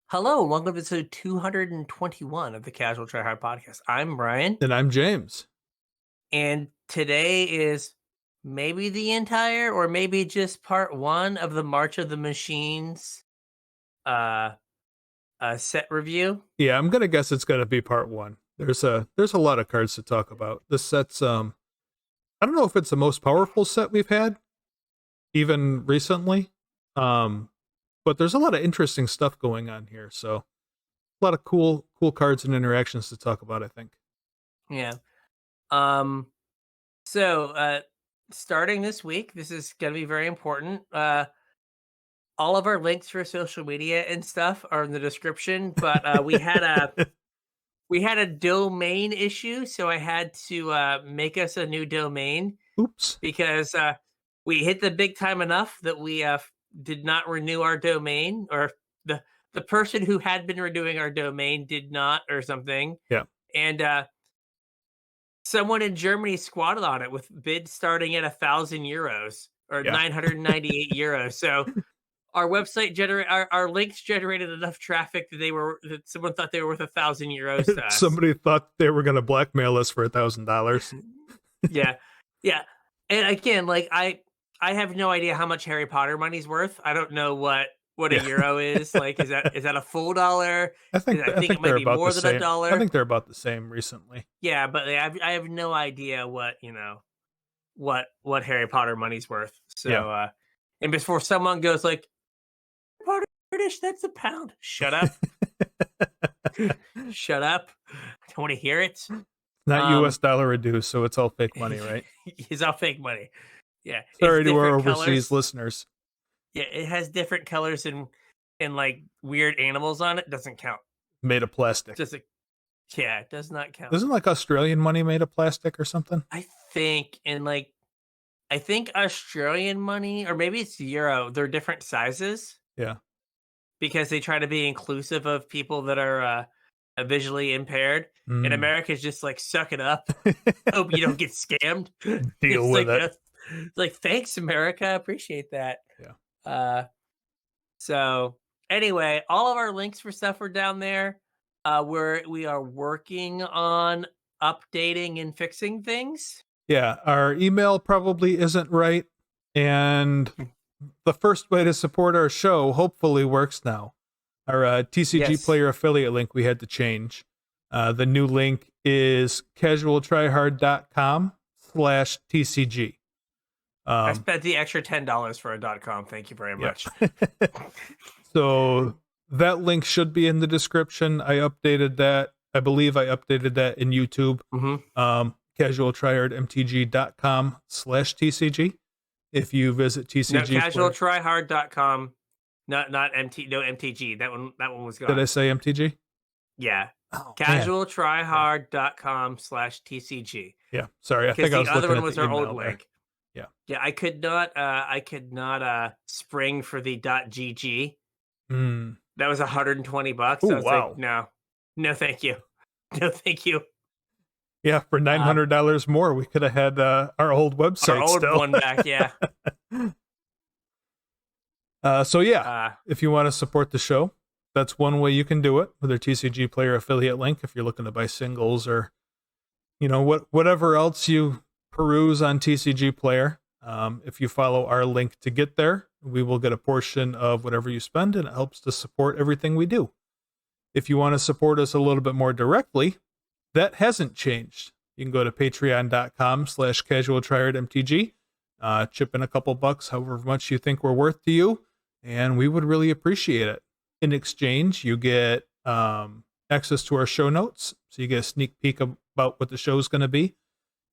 Hello, and welcome to episode 221 of the Casual Try Hard podcast. I'm Brian, And I'm James. and today is maybe the entire or maybe just part one of the March of the Machines uh set review. Yeah, I'm gonna guess it's gonna be part one. There's a lot of cards to talk about. This set's I don't know if it's the most powerful set we've had, even recently. Um, but there's a lot of interesting stuff going on here. So a lot of cool cards and interactions to talk about, I think. Yeah. Um so starting this week, this is gonna be very important. All of our links for social media and stuff are in the description, but we had a domain issue, so I had to make us a new domain Oops. because we hit the big time enough that we did not renew our domain, or the the person who had been renewing our domain did not, or something. Yeah. And someone in Germany squatted on it with bids starting at €1,000 or Yeah. 998 euros. So our links generated enough traffic that someone thought they were worth €1,000 to us. Somebody thought they were gonna blackmail us for $1,000. Yeah. Yeah. And again, like I have no idea how much Harry Potter money's worth. I don't know what a Yeah. euro is. Like, is that a full dollar? I I think I think it think might they're be about the more than a same. I dollar. think they're about the same recently. Yeah, but I have no idea what Harry Potter money's worth. Yeah. So and before someone goes like, Potter British, that's a pound. Shut up. Shut up. I don't want to hear it. Not Um US dollar reduced, so it's all fake money, right? it's all fake money. Yeah. It's Sorry to our different overseas colors. listeners. Yeah, it has different colors and like weird animals on it. Doesn't count. Made of plastic. Just like, yeah, it does not count. Isn't like Australian money made of plastic or something? I think and like I think Australian money, or maybe it's euro. They're different sizes Yeah. because they try to be inclusive of people that are visually impaired. And Mm. America's just like, suck it up. Hope you don't get scammed. Deal It's with it. like, thanks, America. Appreciate that. Yeah. Uh, so anyway, all of our links for stuff are down there. We are working on updating and fixing things. Yeah. Our email probably isn't right. And the first way to support our show hopefully works now. Our TCG Yes. player affiliate link we had to change. The new link is CasualTryHard.com/TCG. I spent the extra $10 for a .com. Thank you very much. So that link should be in the description. I updated that. I believe I updated that in YouTube. Mm-hmm. CasualTryHardMTG.com/TCG. If you visit TCG, No, CasualTryHard.com. No MTG. That one was gone. Did I say MTG? Yeah. Oh, CasualTryHard.com/TCG. yeah. Sorry, I Because think I was the other looking one at was the our old email there. link. Yeah. Yeah, I could not spring for the .gg. Mm. That was $120. Ooh, I was wow. like, no, thank you, no, thank you. Yeah, for $900 more, we could have had our old website Our old still. one back, yeah. So yeah, if you want to support the show, that's one way you can do it with our TCG player affiliate link. If you're looking to buy singles or whatever else you peruse on TCG player, if you follow our link to get there, we will get a portion of whatever you spend, and it helps to support everything we do. If you want to support us a little bit more directly, that hasn't changed. You can go to patreon.com/CasualTryHardMTG, chip in a couple bucks, however much you think we're worth to you, and we would really appreciate it. In exchange, you get access to our show notes, so you get a sneak peek about what the show is going to be.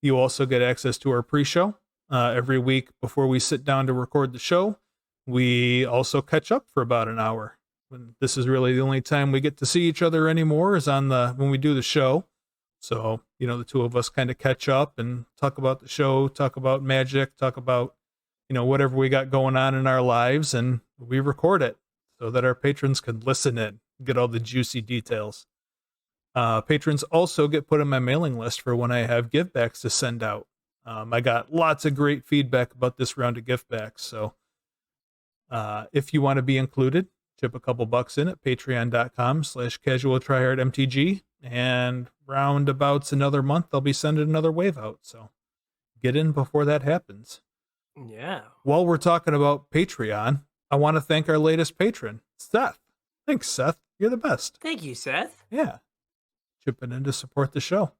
You also get access to our pre-show. Every week before we sit down to record the show, we also catch up for about an hour. This is really the only time we get to see each other anymore is when we do the show. So, the two of us kind of catch up and talk about the show, talk about Magic, talk about, whatever we got going on in our lives, and we record it so that our patrons can listen in, get all the juicy details. Patrons also get put on my mailing list for when I have givebacks to send out. I got lots of great feedback about this round of givebacks, so if you want to be included, chip a couple bucks in at patreon.com/CasualTryHardMTG, and roundabouts another month, I'll be sending another wave out. So get in before that happens. Yeah. While we're talking about Patreon, I want to thank our latest patron, Seth. Thanks, Seth. You're the best. Thank you, Seth. Yeah. Chipping in to support the show.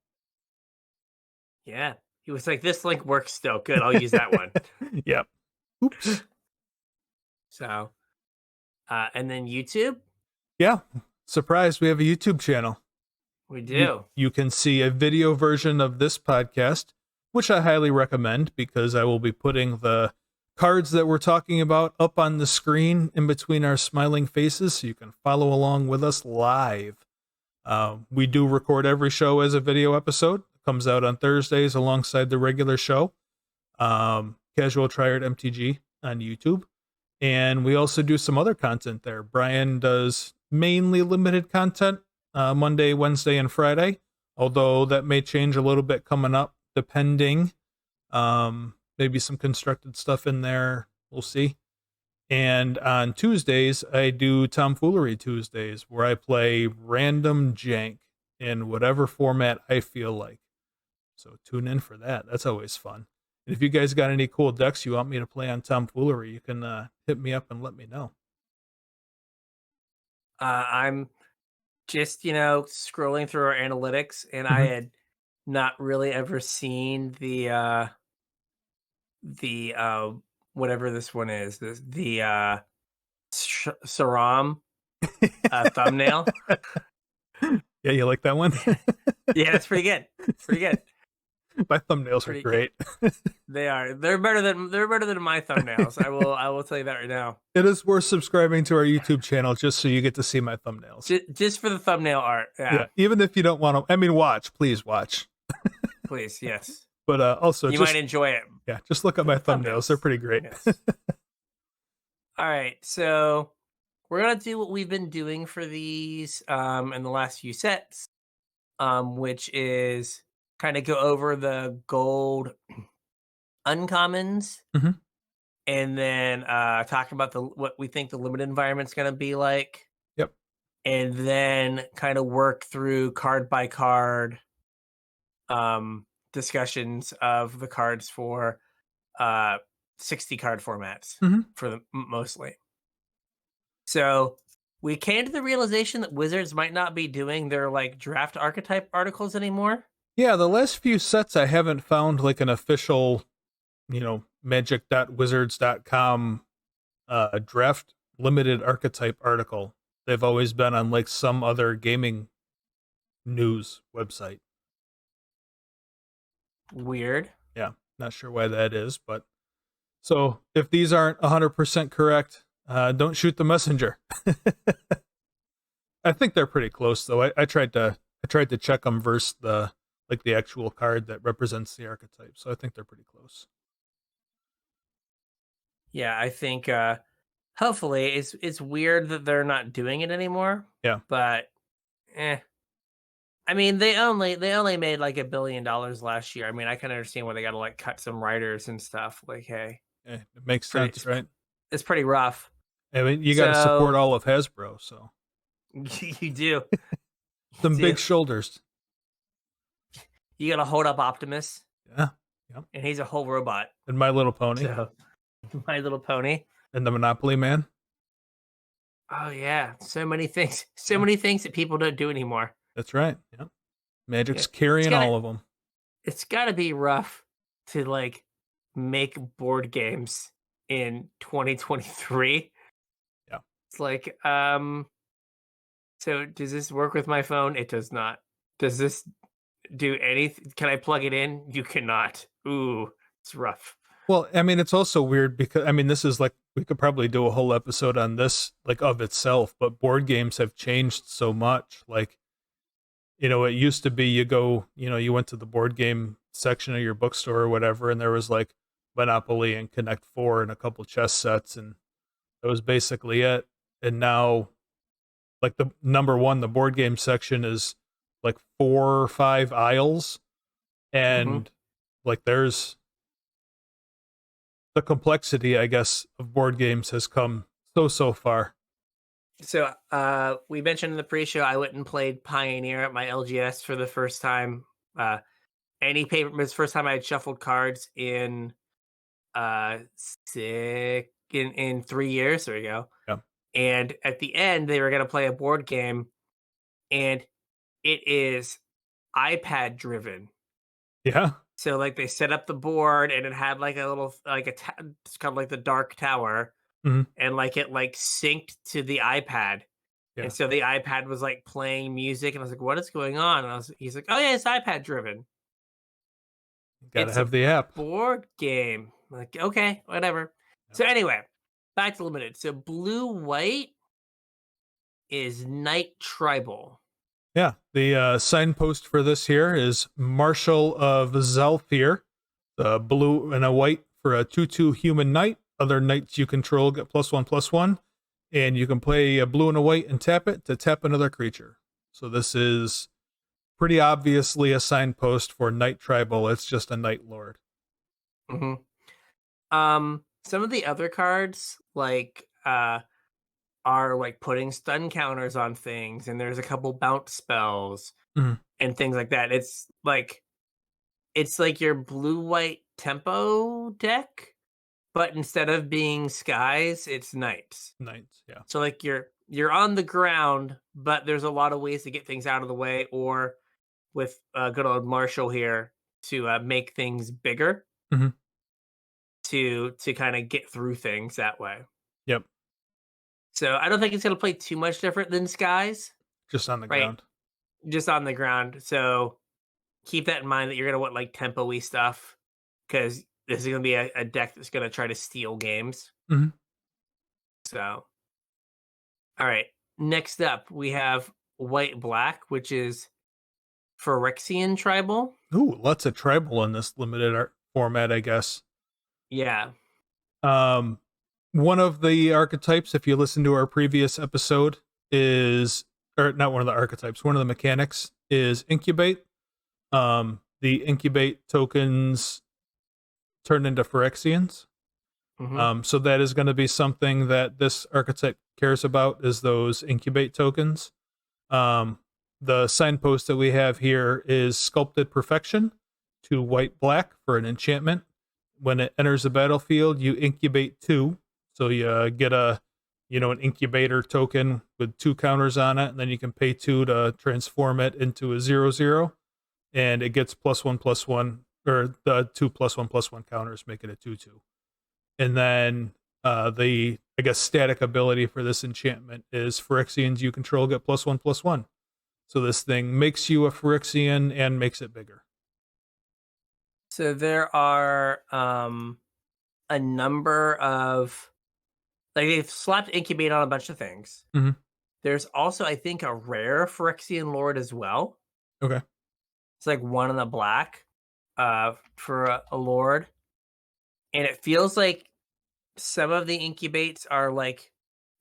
Yeah. He was like, this link works still. Good. I'll use that one. Yep. Oops. So, and then YouTube? Yeah. Surprised we have a YouTube channel. We do. You can see a video version of this podcast, which I highly recommend because I will be putting the cards that we're talking about up on the screen in between our smiling faces so you can follow along with us live. We do record every show as a video episode. It comes out on Thursdays alongside the regular show. Casual Tryhard MTG on YouTube. And we also do some other content there. Brian does mainly limited content Monday, Wednesday, and Friday, although that may change a little bit coming up, depending. Maybe some constructed stuff in there. We'll see. And on Tuesdays, I do Tomfoolery Tuesdays, where I play random jank in whatever format I feel like. So tune in for that. That's always fun. And if you guys got any cool decks you want me to play on Tomfoolery, you can hit me up and let me know. I'm just, scrolling through our analytics, and I had not really ever seen the whatever this one is, the Saram thumbnail. Yeah, you like that one? Yeah, it's pretty good. It's pretty good. My thumbnails are great. They are. They're better than my thumbnails. I will tell you that right now. It is worth subscribing to our YouTube channel just so you get to see my thumbnails. Just for the thumbnail art. Yeah. Even if you don't want to, watch. Please watch. Please, yes. But also, you might enjoy it. Yeah, just look at my thumbnails. They're pretty great. Yes. All right, so we're gonna do what we've been doing for these in the last few sets, which is kind of go over the gold uncommons, and then talk about what we think the limited environment's gonna be like. Yep. And then kind of work through card by card discussions of the cards for 60 card formats for the mostly. So we came to the realization that Wizards might not be doing their like draft archetype articles anymore. Yeah, the last few sets I haven't found like an official, magic.wizards.com draft limited archetype article. They've always been on like some other gaming news website. Weird. Yeah, not sure why that is, but so if these aren't 100% correct, don't shoot the messenger. I think they're pretty close though. I tried to check them versus the actual card that represents the archetype, so I think they're pretty close. Yeah, I think hopefully it's weird that they're not doing it anymore. Yeah, but I mean, they only made like $1 billion last year. I mean, I can understand why they got to like cut some writers and stuff. Like, hey, it makes sense, right? It's pretty rough. I mean, you got to support all of Hasbro, so you do. Some big shoulders. You got to hold up Optimus. Yeah, and he's a whole robot. And My Little Pony. So, My Little Pony. And the Monopoly Man. Oh yeah, so many things. So many things that people don't do anymore. That's right. Yeah. Magic's carrying all of them. It's got to be rough to like make board games in 2023. Yeah. It's like, so does this work with my phone? It does not. Does this do anything? Can I plug it in? You cannot. Ooh, it's rough. Well, I mean, it's also weird because, I mean, this is like, we could probably do a whole episode on this, like, of itself, but board games have changed so much. Like, it used to be you go, you went to the board game section of your bookstore or whatever, and there was like Monopoly and Connect Four and a couple chess sets, and that was basically it. And now, like, the number one, the board game section is like 4 or 5 aisles, and like there's the complexity, I guess, of board games has come so far. So we mentioned in the pre-show I went and played Pioneer at my LGS for the first time. Uh any paper it was the first time I had shuffled cards in in 3 years. There we go. Yeah. And at the end they were gonna play a board game, and it is iPad driven. Yeah. So like they set up the board and it had like a little like it's kind of like the dark tower, Mhm. and like it like synced to the iPad. And Yeah. so the iPad was like playing music, and I was like, "What is going on?" And he's like, "Oh yeah, it's iPad driven. Gotta It's a have the app. board game." I'm like, okay, whatever. Yeah. So anyway, back to limited. So blue white is night tribal. Yeah. The signpost for this here is Marshal of Zalfir, the blue and a white for a 2/2 human knight. Other knights you control get +1/+1. And you can play a blue and a white and tap it to tap another creature. So this is pretty obviously a signpost for Night Tribal. It's just a Night Lord. hmm some of the other cards are like putting stun counters on things, and there's a couple bounce spells Mhm. and things like that. It's like your blue white tempo deck, but instead of being skies, it's nights. Knights, yeah. So like you're on the ground, but there's a lot of ways to get things out of the way, or with good old Marshall here to make things bigger Mhm. to kind of get through things that way. Yep. So I don't think it's gonna play too much different than skies, Just on the right? ground. Just on the ground. So keep that in mind that you're gonna want like tempo-y stuff, because this is gonna be a deck that's gonna try to steal games. Mhm. So all right. Next up, we have white black, which is Phyrexian tribal. Ooh, lots of tribal in this limited art format, I guess. Yeah. Um, one of the archetypes, if you listen to our previous episode, is or not one of the archetypes, one of the mechanics is incubate. The incubate tokens turn into Phyrexians. hmm So that is going to be something that this archetype cares about is those incubate tokens. Um, the signpost that we have here is sculpted perfection to white black for an enchantment. When it enters the battlefield, you incubate 2. So you get an incubator token with 2 counters on it, and then you can pay 2 to transform it into a 0/0, and it gets +1/+1, or the 2 +1/+1 counters make it a 2/2. And then the I guess static ability for this enchantment is Phyrexians you control get +1/+1. So this thing makes you a Phyrexian and makes it bigger. So there are a number of like they've slapped incubate on a bunch of things. Mhm. There's also, I think, a rare Phyrexian Lord as well. Okay. It's like one in the black for a Lord. And it feels like some of the incubates are like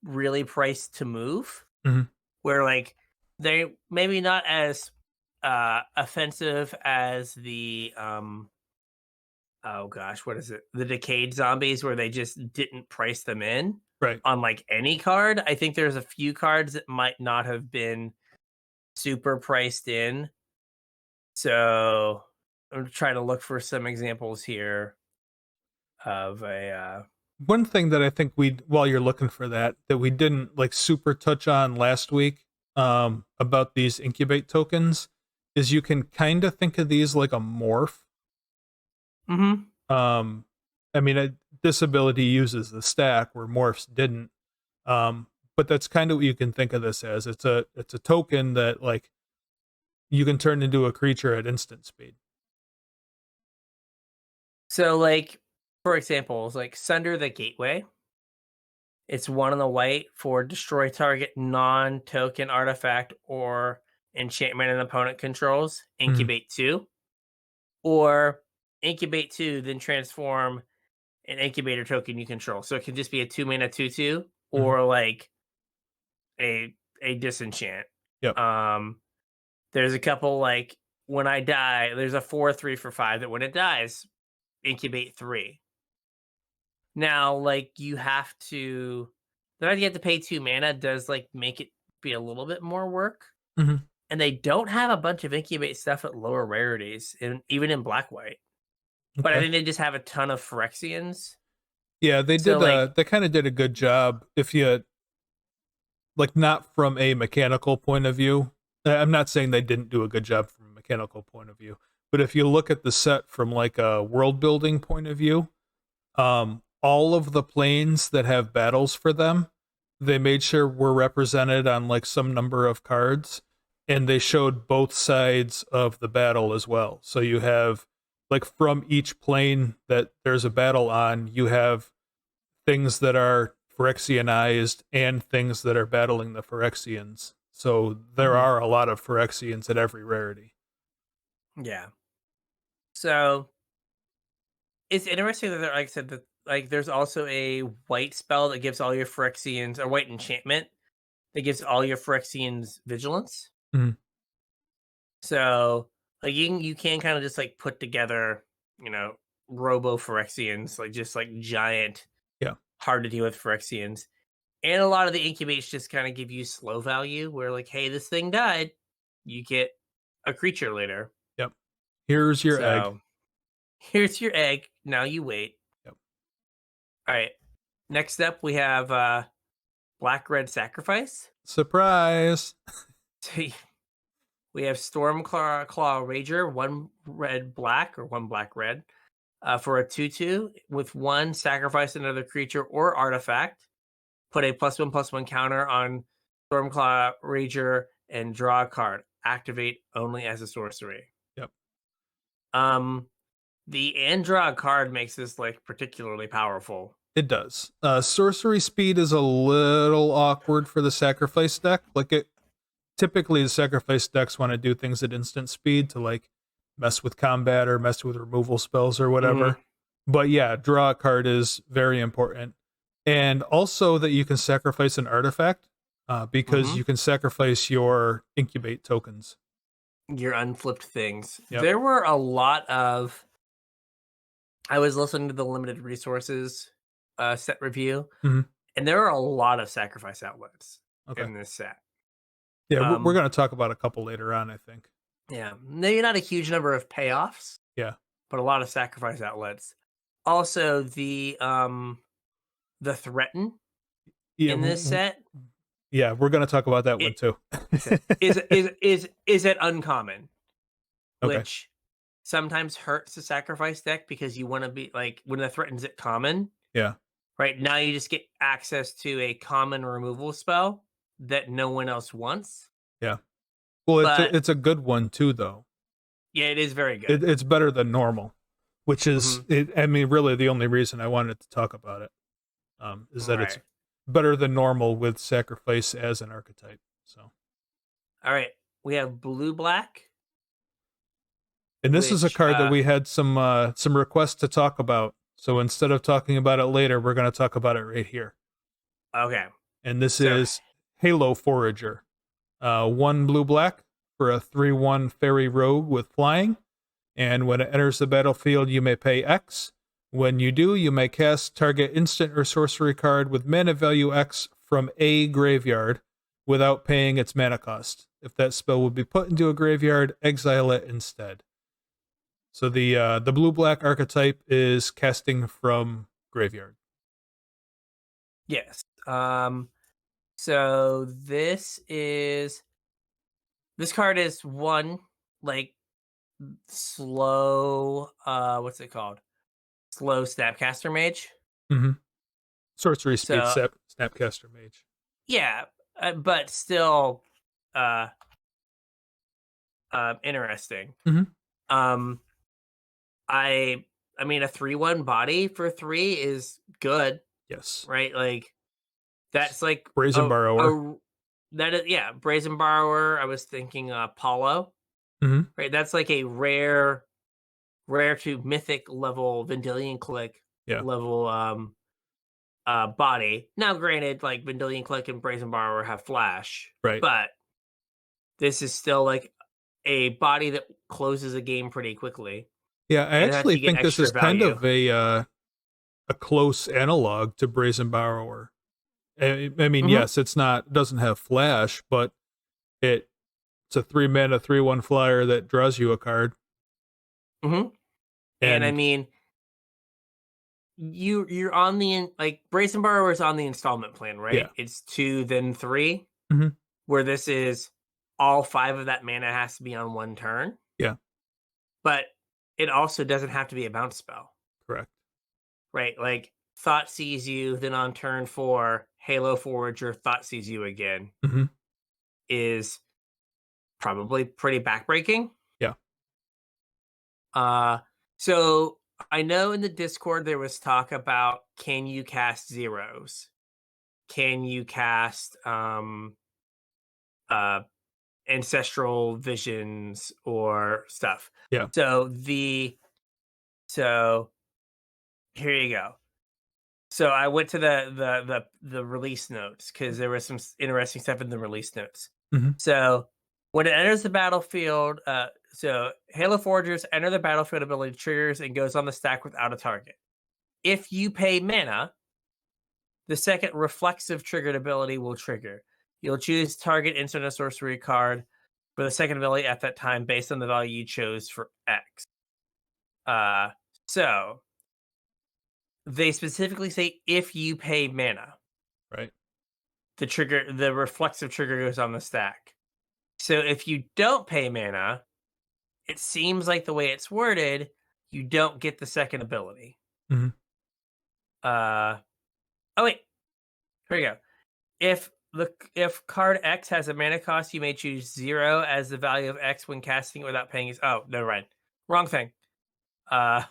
really priced to move, Mhm. where like they maybe not as offensive as the oh gosh, what is it? The decayed zombies, where they just didn't price them in Right. on like any card. I think there's a few cards that might not have been super priced in. So I'm trying to look for some examples here of a One thing that I think we while you're looking for that we didn't like super touch on last week about these incubate tokens is you can kind of think of these like a morph. mhm. Um I mean this ability uses the stack where morphs didn't. But that's kind of what you can think of this as. It's a token that like you can turn into a creature at instant speed. So like for example, like Sunder the Gateway. It's one on the white for destroy target non-token artifact or enchantment an opponent controls. Mhm. Incubate 2. Or incubate 2, then transform an incubator token you control. So it can just be a 2 mana 2/2 Mhm. or like a disenchant. Yep. Um there's a couple like when I die, there's a 4/3 for 5 that when it dies, incubate 3. Now, like you have to the fact you have to pay 2 mana does, like, make it be a little bit more work, Mhm. and they don't have a bunch of incubate stuff at lower rarities, even in black-white, but I Okay. think they just have a ton of Phyrexians, Yeah, they so, did, like they kinda did a good job if you like, not from a mechanical point of view. I'm not saying they didn't do a good job from a mechanical point of view, but if you look at the set from, like, a world building point of view, all of the planes that have battles for them, they made sure were represented on, like, some number of cards, and they showed both sides of the battle as well. So you have, like, from each plane that there's a battle on, you have things that are Phyrexianized and things that are battling the Phyrexians. So there Mhm, are a lot of Phyrexians at every rarity. yeah. So, it's interesting that like I said, that, like, there's also a white spell that gives all your Phyrexians a white enchantment that gives all your Phyrexians vigilance. Mhm. So, like, you can kinda just, like, put together, you know, robo Phyrexians, like, just, like, giant, Yeah. hard to deal with Phyrexians. And a lot of the incubates just kinda give you slow value where, like, "Hey, this thing died." You get a creature later. Yep. Here's your egg. So, here's your egg, now you wait. Yep. Alright, next up, we have, Black-Red Sacrifice. Surprise. So, we have Stormclaw Rager, 1 red black or 1 black red, for a 2/2 with 1 sacrifice another creature or artifact. Put a +1/+1 counter on Stormclaw Rager and draw a card. Activate only as a sorcery. Yep. Um, the and draw a card makes this like particularly powerful. It does. Sorcery speed is a little awkward for the sacrifice deck. Like it typically the sacrifice decks want to do things at instant speed to like mess with combat or mess with removal spells or Hmm. whatever. But yeah, draw a card is very important. And also that you can sacrifice an artifact because Hmm. you can sacrifice your incubate tokens. Your unflipped things. Yep. There were a lot of. I was listening to the limited resources set review, Hmm. and there are a lot of sacrifice outlets Okay. in this set. Yeah, we're Um, going to talk about a couple later on, I think. yeah, maybe not a huge number of payoffs, Yeah. but a lot of sacrifice outlets. Also, the threaten Yeah. in this set Yeah, we're going to talk about that one it too. is it uncommon, Okay. which sometimes hurts the sacrifice deck because you want to be like when the threatens it common. Yeah. Right now, you just get access to a common removal spell that no one else wants. Yeah. Well, But it's a good one too, though. yeah, it is very good. It's better than normal, which is, Mhm. I mean, really the only reason I wanted to talk about it is that it's Right. better than normal with sacrifice as an archetype. So, All right. We have blue black, and this is a which card that we had some requests to talk about. So instead of talking about it later, we're going to talk about it right here. okay. And this So is Halo Forager, 1 blue black for a 3/1 fairy rogue with flying. And when it enters the battlefield, you may pay X. When you do, you may cast target instant or sorcery card with mana value X from a graveyard without paying its mana cost. If that spell would be put into a graveyard, exile it instead. So the blue black archetype is casting from graveyard. yes. So this card is one like slow. What's it called? Slow Snapcaster Mage. Mm-hmm. Sorcery speed So Snapcaster Mage. yeah, but still, uh, interesting. Mm-hmm. Um, I mean, a 3/1 body for 3 is good, Yes. right? Like, that's like Brazen Borrower. that is yeah, Brazen Borrower, I was thinking, Paulo, Mm-hmm. right? That's like a rare to mythic level Vendilion Click Yeah. level, body. Now, granted, like, Vendilion Click and Brazen Borrower have flash, Right. but this is still, like, a body that closes a game pretty quickly, Yeah, I and lets actually you get think this extra is kind value. of a close analog to Brazen Borrower. I mean, Hmm. yes, it doesn't have flash, but it's a 3 mana 3/1 flyer that draws you a card. Hmm. And I And mean, you're on like Brazen Borrower is on the installment plan, yeah. right? It's 2, then 3, Hmm. where this is all 5 of that mana has to be on one turn, Yeah, but it also doesn't have to be a bounce spell, correct. right? Like Thought sees you, then on turn 4, Halo Forager Thought sees you again Hmm. is probably pretty backbreaking. Yeah. Uh, so I know in the Discord there was talk about, can you cast zeros? Can you cast uh ancestral visions or stuff? Yeah. So so here you go. So I went to the release notes because there was some interesting stuff in the release notes. Hmm. So when it enters the battlefield, so Halo Forgers enter the battlefield ability triggers and goes on the stack without a target. If you pay mana, the second reflexive triggered ability will trigger. You'll choose target instant or sorcery card for the second ability at that time based on the value you chose for X. Uh, so they specifically say if you pay mana, Right. the reflexive trigger goes on the stack. So if you don't pay mana, it seems like the way it's worded, you don't get the second ability. Hmm. Uh, oh wait, here we go. If card X has a mana cost, you may choose 0 as the value of X when casting it without paying his. Oh, no, right. Wrong thing. Uh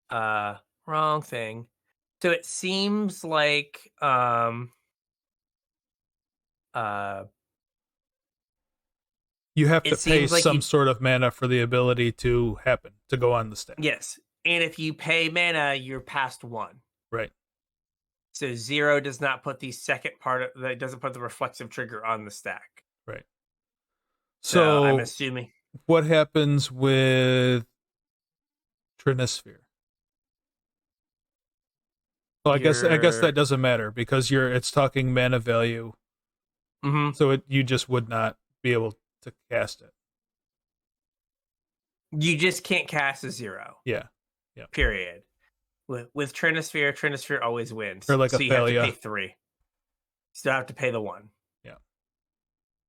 uh Wrong thing. So it seems like uh You have to it pay seems like some you sort of mana for the ability to happen, to go on the stack. yes. And if you pay mana, you're past 1. Right. So 0 does not put the second part of that doesn't put the reflexive trigger on the stack. Right. So I'm So assuming what happens with Trinisphere? Well, I guess you're that doesn't matter because it's talking mana value, mhm. so you just would not be able to cast it. You just can't cast a 0. Yeah. Yeah. Period. With Trinisphere always wins. Or like a So you have to pay Thalia. 3. Still have to pay the 1. Yeah.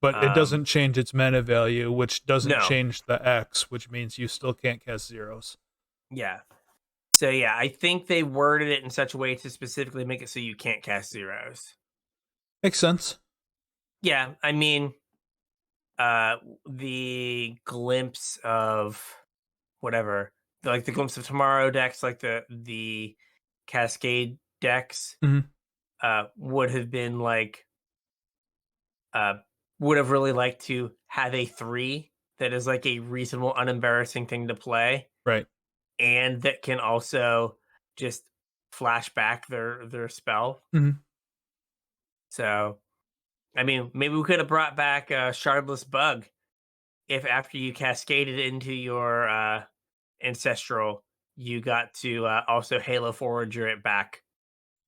But it Um, doesn't change its mana value, which doesn't no. change the X, which means you still can't cast zeros. Yeah. So yeah, I think they worded it in such a way to specifically make it so you can't cast zeros. Makes sense. Yeah, I mean, uh the glimpse of whatever, like the glimpse of tomorrow decks, like the Cascade decks, Hmm. would have been like uh would have really liked to have a 3 that is like a reasonable unembarrassing thing to play Right. and that can also just flash back their spell. Hmm. So I mean, maybe we could have brought back a Shardless Bug if after you cascaded into your ancestral, you got to also Halo Forager it back.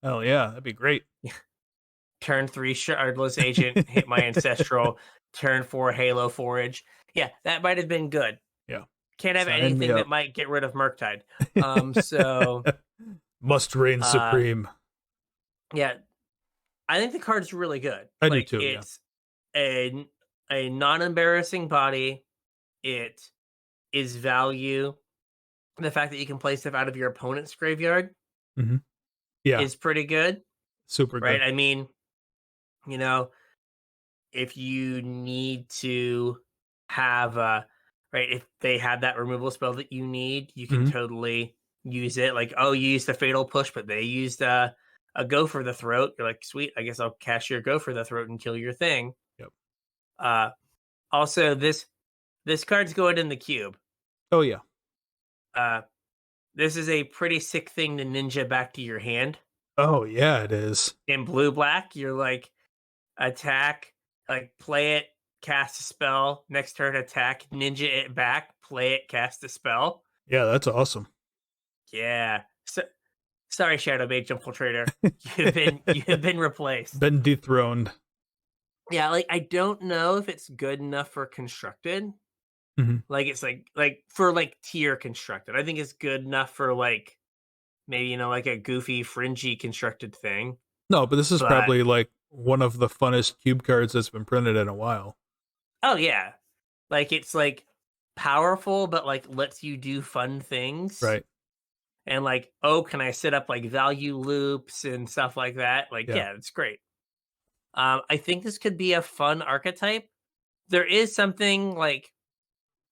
Oh yeah, that'd be great. Turn 3 Shardless Agent, hit my ancestral. Turn 4 Halo Forage. Yeah, that might have been good. Yeah. Can't have Sign me anything that up. might get rid of Murktide. So Must reign uh supreme. yeah, I think the card's really good. I do Like too, yeah. it's a a non-embarrassing body. It is value. The fact that you can play stuff out of your opponent's graveyard Hmm. Yeah, is pretty good, super right? good. I mean, you know, if you need to have right, if they have that removal spell that you need, you can Hmm. totally use it. Like, oh, you used a fatal push, but they used a go for the throat. You're like, sweet, I guess I'll cast your go for the throat and kill your thing. Yep. Uh Also, this card's going in the cube. Oh yeah. Uh this is a pretty sick thing to ninja back to your hand. Oh yeah, it is. In blue black, you're like attack, like play it, cast a spell, next turn attack, ninja it back, play it, cast a spell. Yeah, that's awesome. Yeah. Sorry, Shadow Mage Infiltrator. You've been replaced. Been dethroned. Yeah, like I don't know if it's good enough for constructed. Mhm. Like it's like for like tier constructed. I think it's good enough for like maybe like a goofy fringy constructed thing. No, but this is But probably like one of the funnest cube cards that's been printed in a while. oh yeah. Like it's like powerful but like lets you do fun things. Right. And like, oh, can I set up like value loops and stuff like that? Like, Yeah. yeah, it's great. I think this could be a fun archetype. There is something like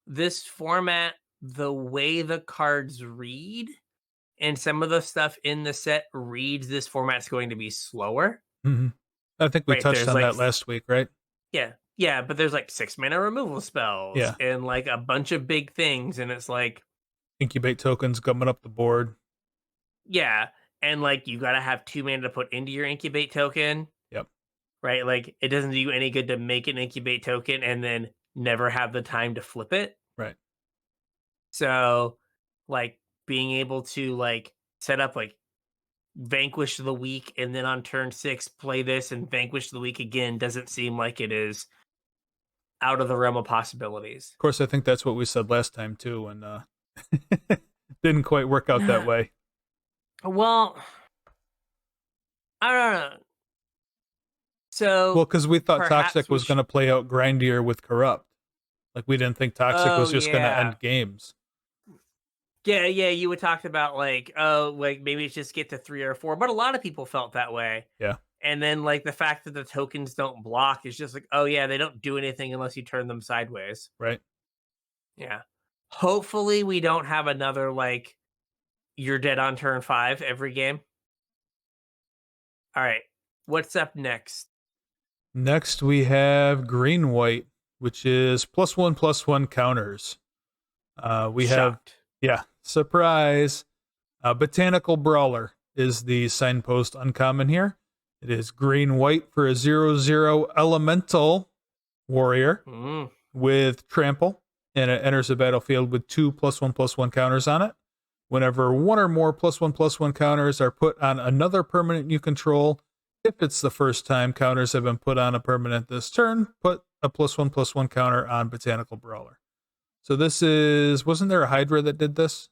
this format, the way the cards read, and some of the stuff in the set reads this format's going to be slower. Mhm. I think we Right. touched There's on like that last week, right? yeah. Yeah, but there's like 6 mana removal spells Yeah. and like a bunch of big things, and it's like, Incubate tokens coming up the board. yeah, and like you gotta have 2 mana to put into your incubate token. Yep. Right? Like it doesn't do you any good to make an incubate token and then never have the time to flip it. Right. So, like being able to like set up like vanquish the week and then on turn 6 play this and vanquish the week again doesn't seem like it is out of the realm of possibilities. Of course, I think that's what we said last time too, and didn't quite work out that way. Well, I don't know. Well, So because we thought perhaps Toxic we was going should. to play out grindier with Corrupt. Like we didn't think Toxic Oh was just going to yeah. end games. Yeah, yeah, you would talked about like, oh, like maybe it's just get to 3 or 4, but a lot of people felt that way. Yeah. And then like the fact that the tokens don't block is just like, oh yeah, they don't do anything unless you turn them sideways. Right. Yeah. Hopefully we don't have another like you're dead on turn 5 every game. All right. What's up next? Next, we have Green White, which is +1/+1 counters. We have, Shocked. yeah, surprise. Botanical Brawler is the signpost uncommon here. It is green white for a 0/0 elemental warrior Mm. with trample, and it enters the battlefield with 2 +1/+1 counters on it. Whenever one or more +1/+1 counters are put on another permanent you control, if it's the first time counters have been put on a permanent this turn, put a +1/+1 counter on Botanical Brawler. So this is, wasn't there a Hydra that did this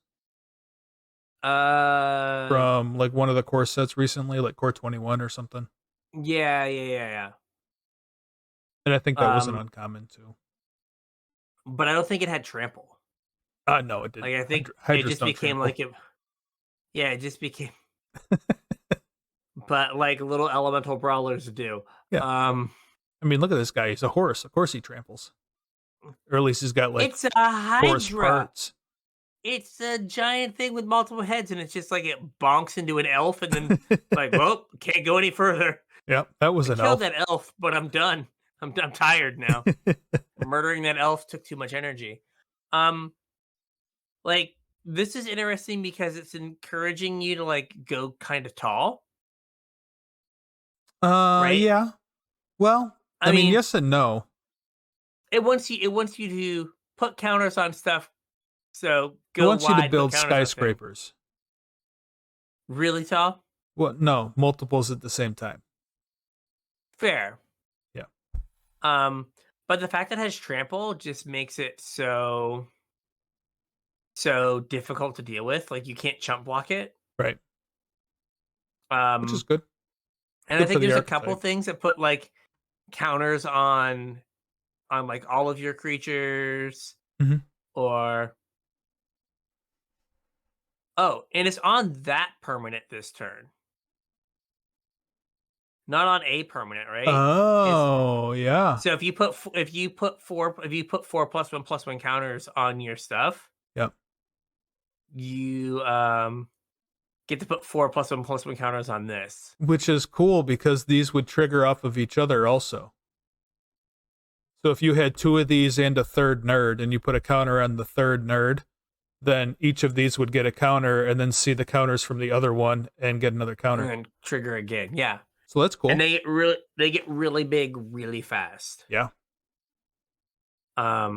Uh from like one of the core sets recently, like Core 21 or something? yeah, yeah. And I think that was an Um uncommon too. but I don't think it had trample. No, it Like didn't. I think it Hydras just don't became trample. like it yeah, it just became but like little elemental brawlers do. Yeah. Um I mean, look at this guy. He's a horse. Of course he tramples. Or at least he's got like it's a horse hydra. parts. It's a giant thing with multiple heads, and it's just like it bonks into an elf, and then like, well, can't go any further. Yep, that was I an killed elf. that elf, but I'm done. I'm tired now. Murdering that elf took too much energy. Um, like this is interesting because it's encouraging you to like go kind of tall, right? Yeah. Well, I I mean, mean, yes and no. it wants you to put counters on stuff. So It go wants you to wide, put build counters on things. skyscrapers. Really tall? Well, no, multiples at the same time. Fair. Yeah. Um, but the fact that it has trample just makes it so difficult to deal with. Like you can't chump block it. Right. Which is Um, good. and I Good for think the there's a couple archetype. things that put like counters on like all of your creatures Mhm. or oh, and it's on that permanent this turn. Not on a permanent, right? It's Oh, yeah. so if you put 4 +1/+1 counters on your stuff, Yep. you get to put 4 +1/+1 counters on this. Which is cool because these would trigger off of each other also. So if you had two of these and a third nerd and you put a counter on the third nerd, then each of these would get a counter and then see the counters from the other one and get another And counter. then trigger again. Yeah. So that's cool. And they get really big really fast. Yeah. I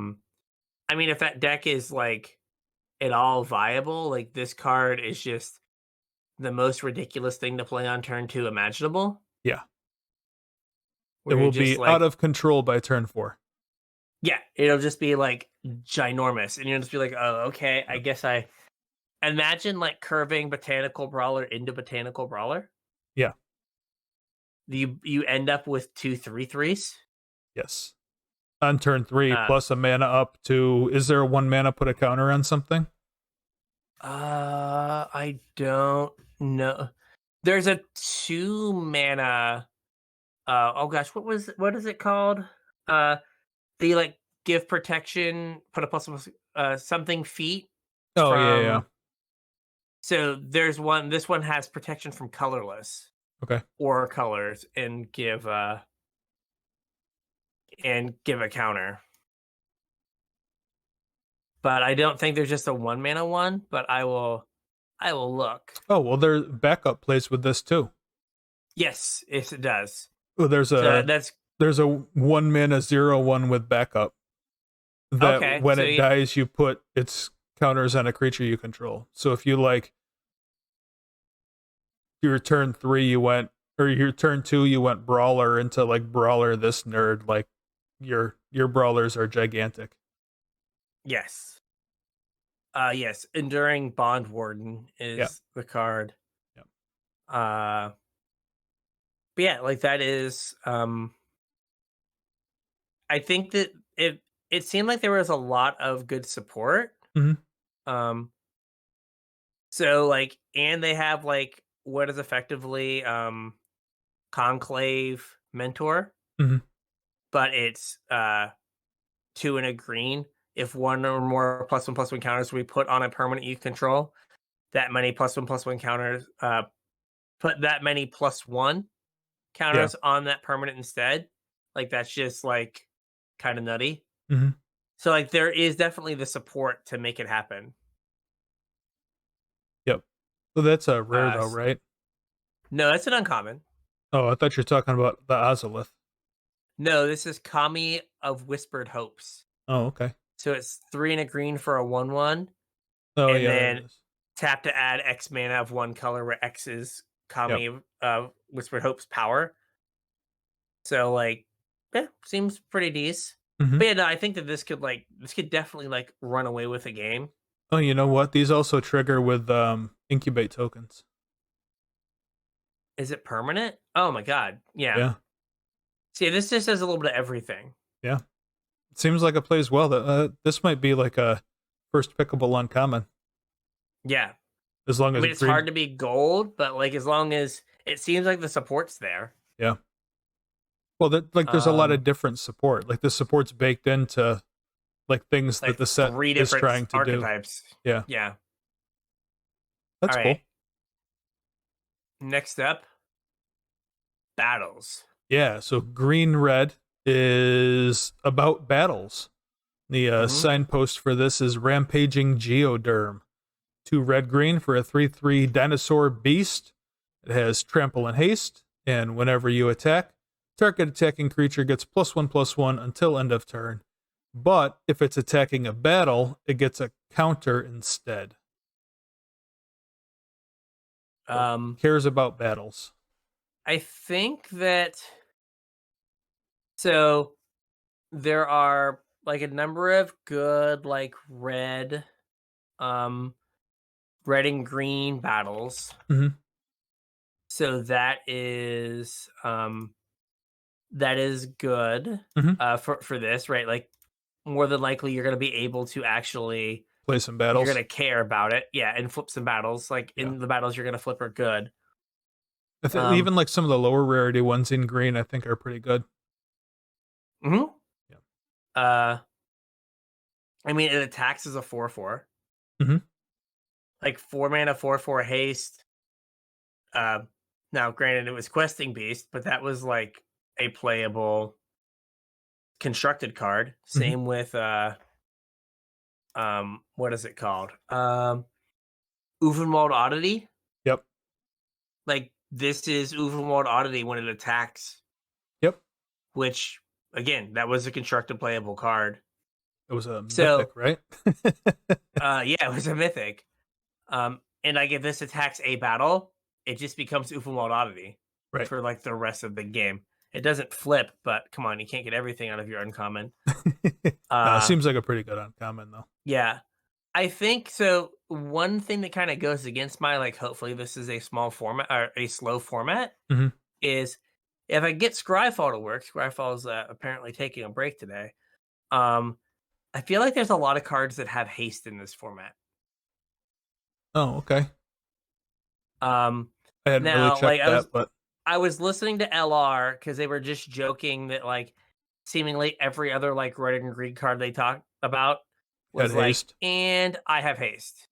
mean if that deck is like at all viable, like this card is just the most ridiculous thing to play on turn 2 imaginable. Yeah. It Where you're will just be out like, of control by turn 4. yeah, it'll just be like ginormous, and you'll just be like, oh, okay, I Yep. guess I imagine like curving Botanical Brawler into Botanical Brawler. Yeah. You end up with 2/3/3s. Yes. On turn 3, Uh, plus a mana up to. Is there a 1 mana put a counter on something? I don't know. There's a 2 mana. Oh gosh, what is it called? Uh, they like give protection, put a plus something feet Oh, yeah. from. So there's one. This one has protection from colorless Okay. or colors, and give a counter. But I don't think there's just a 1 mana one. But I will look. Oh, well, there's backup plays with this too. Yes, yes, it does. Oh, So that's there's a 1 mana 0/1 with backup that okay. when So it dies, you put its counters on a creature you control. So if you like your turn 3, your turn 2, you went brawler into like brawler this nerd, like your brawlers are gigantic. yes. Yes, Enduring Bond Warden Yeah. is the card. Yep. But yeah, like that is I think that it seemed like there was a lot of good support. Mhm. Um so like, and they have like what is effectively Conclave Mentor, Mhm. but it's 2 and a green. If one or more +1/+1 counters we put on a permanent you control, that many +1/+1 counters put that many +1 Yeah. counters on that permanent instead. Like that's just like kind of nutty. Mhm. So like there is definitely the support to make it happen. Yep. So that's a rare though, S right? No, that's an uncommon. Oh, I thought you were talking about the Ozolith. No, this is Kami of Whispered Hopes. Oh, okay. So it's 3 and a green for a 1/1, Oh, and yeah, there then it is. tap to add X mana of one color, where X is Yep. Kami of Whispered Hope's power. So like, yeah, seems pretty decent. Mhm. But yeah, no, I think that this could definitely like run away with a game. Oh, you know what? These also trigger with incubate tokens. Is it permanent? Oh my god, yeah. Yeah. See, this just has a little bit of everything. Yeah. It seems like it plays well. That this might be like a first pickable uncommon Yeah, as long I as mean it's hard green. to be gold, but like as long as it seems like the support's there. Yeah. Well, there's a lot Um, of different support. Like the support's baked into like things that like the set 3 is different trying to do. archetypes. Yeah. Yeah. That's All cool. right. Next up, battles. Yeah. So green red is about battles. The Mhm. signpost for this is Rampaging Geoderm. 2 red green for a 3/3 dinosaur beast. It has trample and haste, and whenever you attack, target attacking creature gets +1/+1 until end of turn. But if it's attacking a battle, it gets a counter instead. So Um, cares about battles. I think that so there are like a number of good like um red and green battles. Mhm. So that is good Mhm. for this, right? Like more than likely you're going to be able to actually, Play some you're going battles. to care about it. Yeah, and flip some battles. Like Yeah. in the battles you're going to flip are good. Even like some of the lower rarity ones in green, I think are pretty good. Mhm. Yeah. Uh I mean it attacks as a 4/4. Mhm. Like 4 mana 4/4 haste. Uh Now granted it was questing beast, but that was like a playable constructed card. Mhm. Same with what is it called? Uvenwald Oddity. Yep. Like this is Uvenwald Oddity when it attacks, Yep. which again, that was a constructed playable card. It was a mythic, So right? yeah, it was a mythic. And like if this attacks a battle, it just becomes Ufamald Oddity Right. for like the rest of the game. It doesn't flip, but come on, you can't get everything out of your uncommon. No, it Uh seems like a pretty good uncommon though. yeah. I think so. One thing that kind of goes against my like, hopefully this is a small format or a slow format, Hmm. is if I get Scryfall to work. Scryfall's apparently taking a break today. Um, I feel like there's a lot of cards that have haste in this format. Oh, okay. Um, I hadn't really now like checked that, but I was listening to LR because they were just joking that like seemingly every other like red and green card they talked about had was like, haste. and I have haste.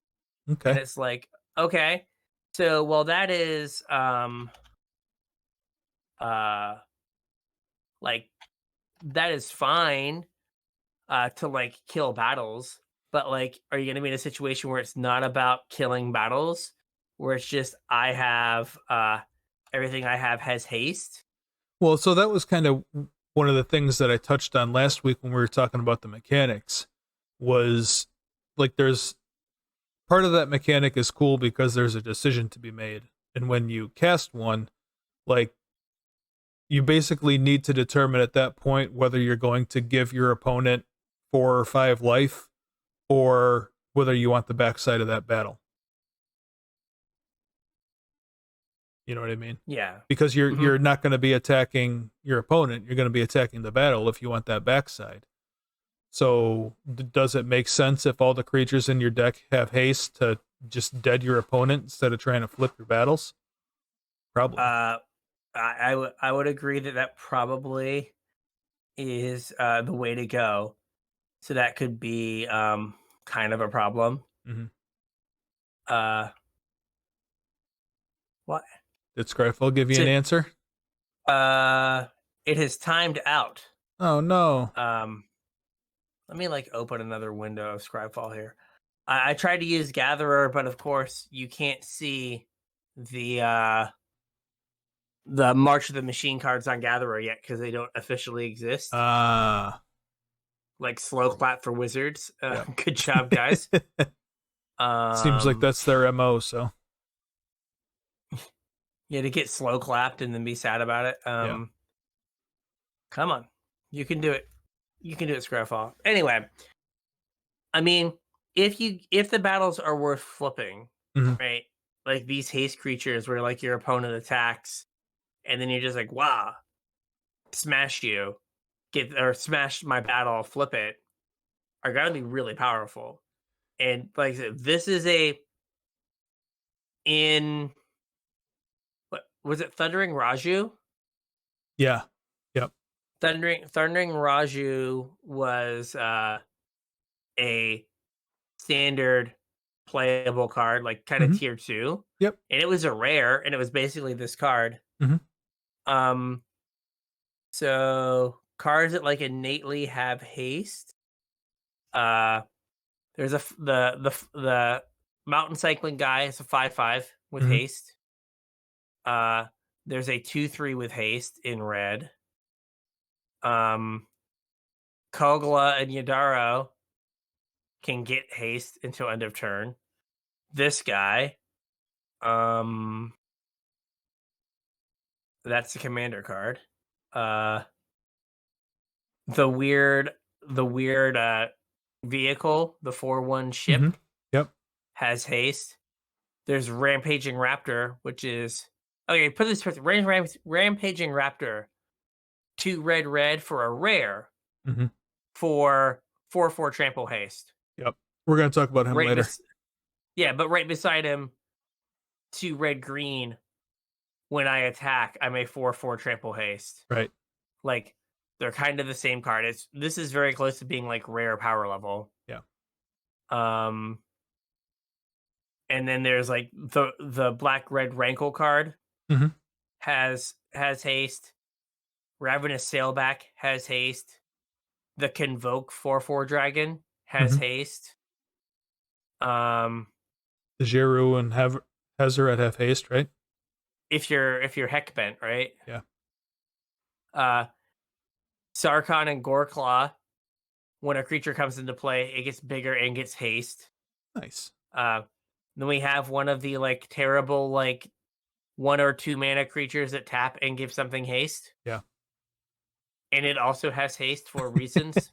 And Okay. it's like, okay. So well that is uh like that is fine to like kill battles, but like are you gonna be in a situation where it's not about killing battles, where it's just I have everything I have has haste? Well, so that was kind of one of the things that I touched on last week when we were talking about the mechanics was like there's part of that mechanic is cool because there's a decision to be made. And when you cast one, like you basically need to determine at that point whether you're going to give your opponent 4 or 5 life or whether you want the backside of that battle. You know what I mean? Yeah. Because you're Hmm. you're not going to be attacking your opponent, you're going to be attacking the battle if you want that backside. So does it make sense if all the creatures in your deck have haste to just dead your opponent instead of trying to flip your battles? Probably. uh I would agree that that probably is the way to go. So that could be kind of a problem. Hmm. Uh what? Did Scryfall give you an So, answer? it has timed out. Oh no. Um Let me like open another window of Scryfall here. I tried to use Gatherer, but of course you can't see the March of the Machine cards on Gatherer yet because they don't officially exist. Ah, Like slow clap for wizards. yep. Good job, guys. Seems like Um, that's their MO, so yeah, to get slow clapped and then be sad about it. yeah. Come on, you can do it. You can do it, Scryfall. Anyway, I mean, if the battles are worth flipping, Hmm. right? Like these haste creatures where like your opponent attacks and then you're just like, wow, smash you, get or smash my battle, flip it, are gonna be really powerful. And like I said, this is a in what was it, Thundering Raju? Yeah. Yep. Thundering Raju was a standard playable card, like kind of Hmm. tier two. Yep. And it was a rare, and it was basically this card. Hmm. Um, so cards that like innately have haste. Uh, there's the mountain cycling guy is a 5/5 with Hmm. haste. Uh, there's a 2/3 with haste in red. Um, Kogla and Yadaro can get haste until end of turn. This guy, um, that's the commander card. Uh, the weird, the weird vehicle, the 4/1 Hmm. ship Yep. has haste. There's Rampaging Raptor, which is okay. Put this person, Rampaging Raptor, 2 red for a rare Hmm. for 4/4 trample haste. Yep. We're gonna talk about him Right, later. yeah, but right beside him, 2 red green. When I attack, I'm a 4/4 trample haste. Right. Like they're kind of the same card. This is very close to being like rare power level. Yeah. Um, and then there's like the black red rankle card Hmm. has haste. Ravenous Sailback has haste. The Convoke 4/4 dragon has Hmm. haste. Um, The Jeru and Hazaret have haste, right? if you're heck bent, right? Yeah. Uh, Sarkhan and Goreclaw. When a creature comes into play, it gets bigger and gets haste. Nice. Uh, then we have one of the like terrible like 1 or 2 mana creatures that tap and give something haste. Yeah. And it also has haste for reasons.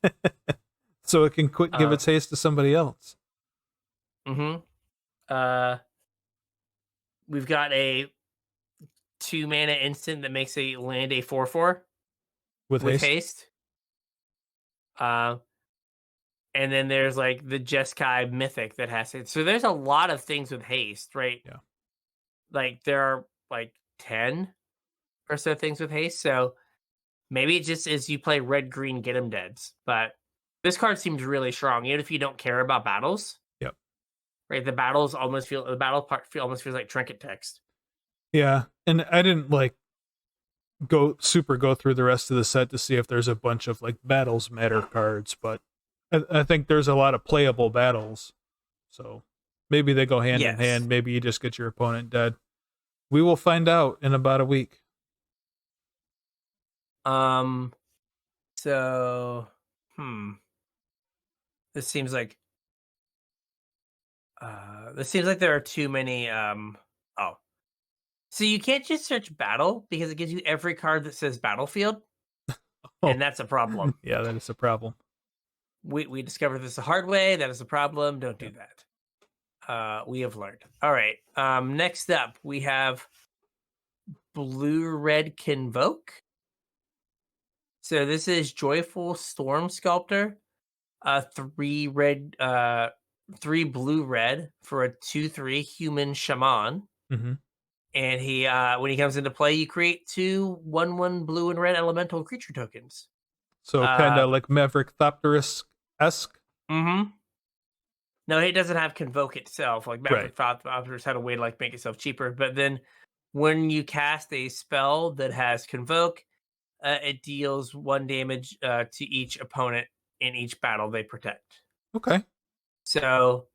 So it can give Uh, its haste to somebody else. mm-hmm. Uh, we've got a 2 mana instant that makes a land a 4/4 With with haste? haste. Uh, and then there's like the Jeskai Mythic that has it. So there's a lot of things with haste, right? Yeah. Like there are like 10 or so things with haste. So maybe it just is you play red, green, get them deads. But this card seems really strong, even if you don't care about battles. Yep. Right? The battle part almost feels like trinket text. Yeah. And I didn't like go through the rest of the set to see if there's a bunch of like battles matter cards, but I think there's a lot of playable battles. So maybe they go hand in Yes. hand. Maybe you just get your opponent dead. We will find out in about a week. So this seems like there are too many oh. So you can't just search battle because it gives you every card that says battlefield, Oh, and that's a problem. yeah, that is a problem. We discovered this the hard way. That is a problem. Don't do Yep. that. We have learned. All right. Next up we have blue red convoke. So this is Joyful Storm Sculptor. 3 blue red for a 2/3 human shaman. Mm-hmm. And he when he comes into play, you create 2 1/1 blue and red elemental creature tokens. So kind of like Maverick Thopterus-esque. Mm-hmm. No, it doesn't have convoke itself. Like Right. Maverick Thopterus had a way to like make itself cheaper. But then when you cast a spell that has convoke, it deals 1 damage to each opponent in each battle they protect. Okay. So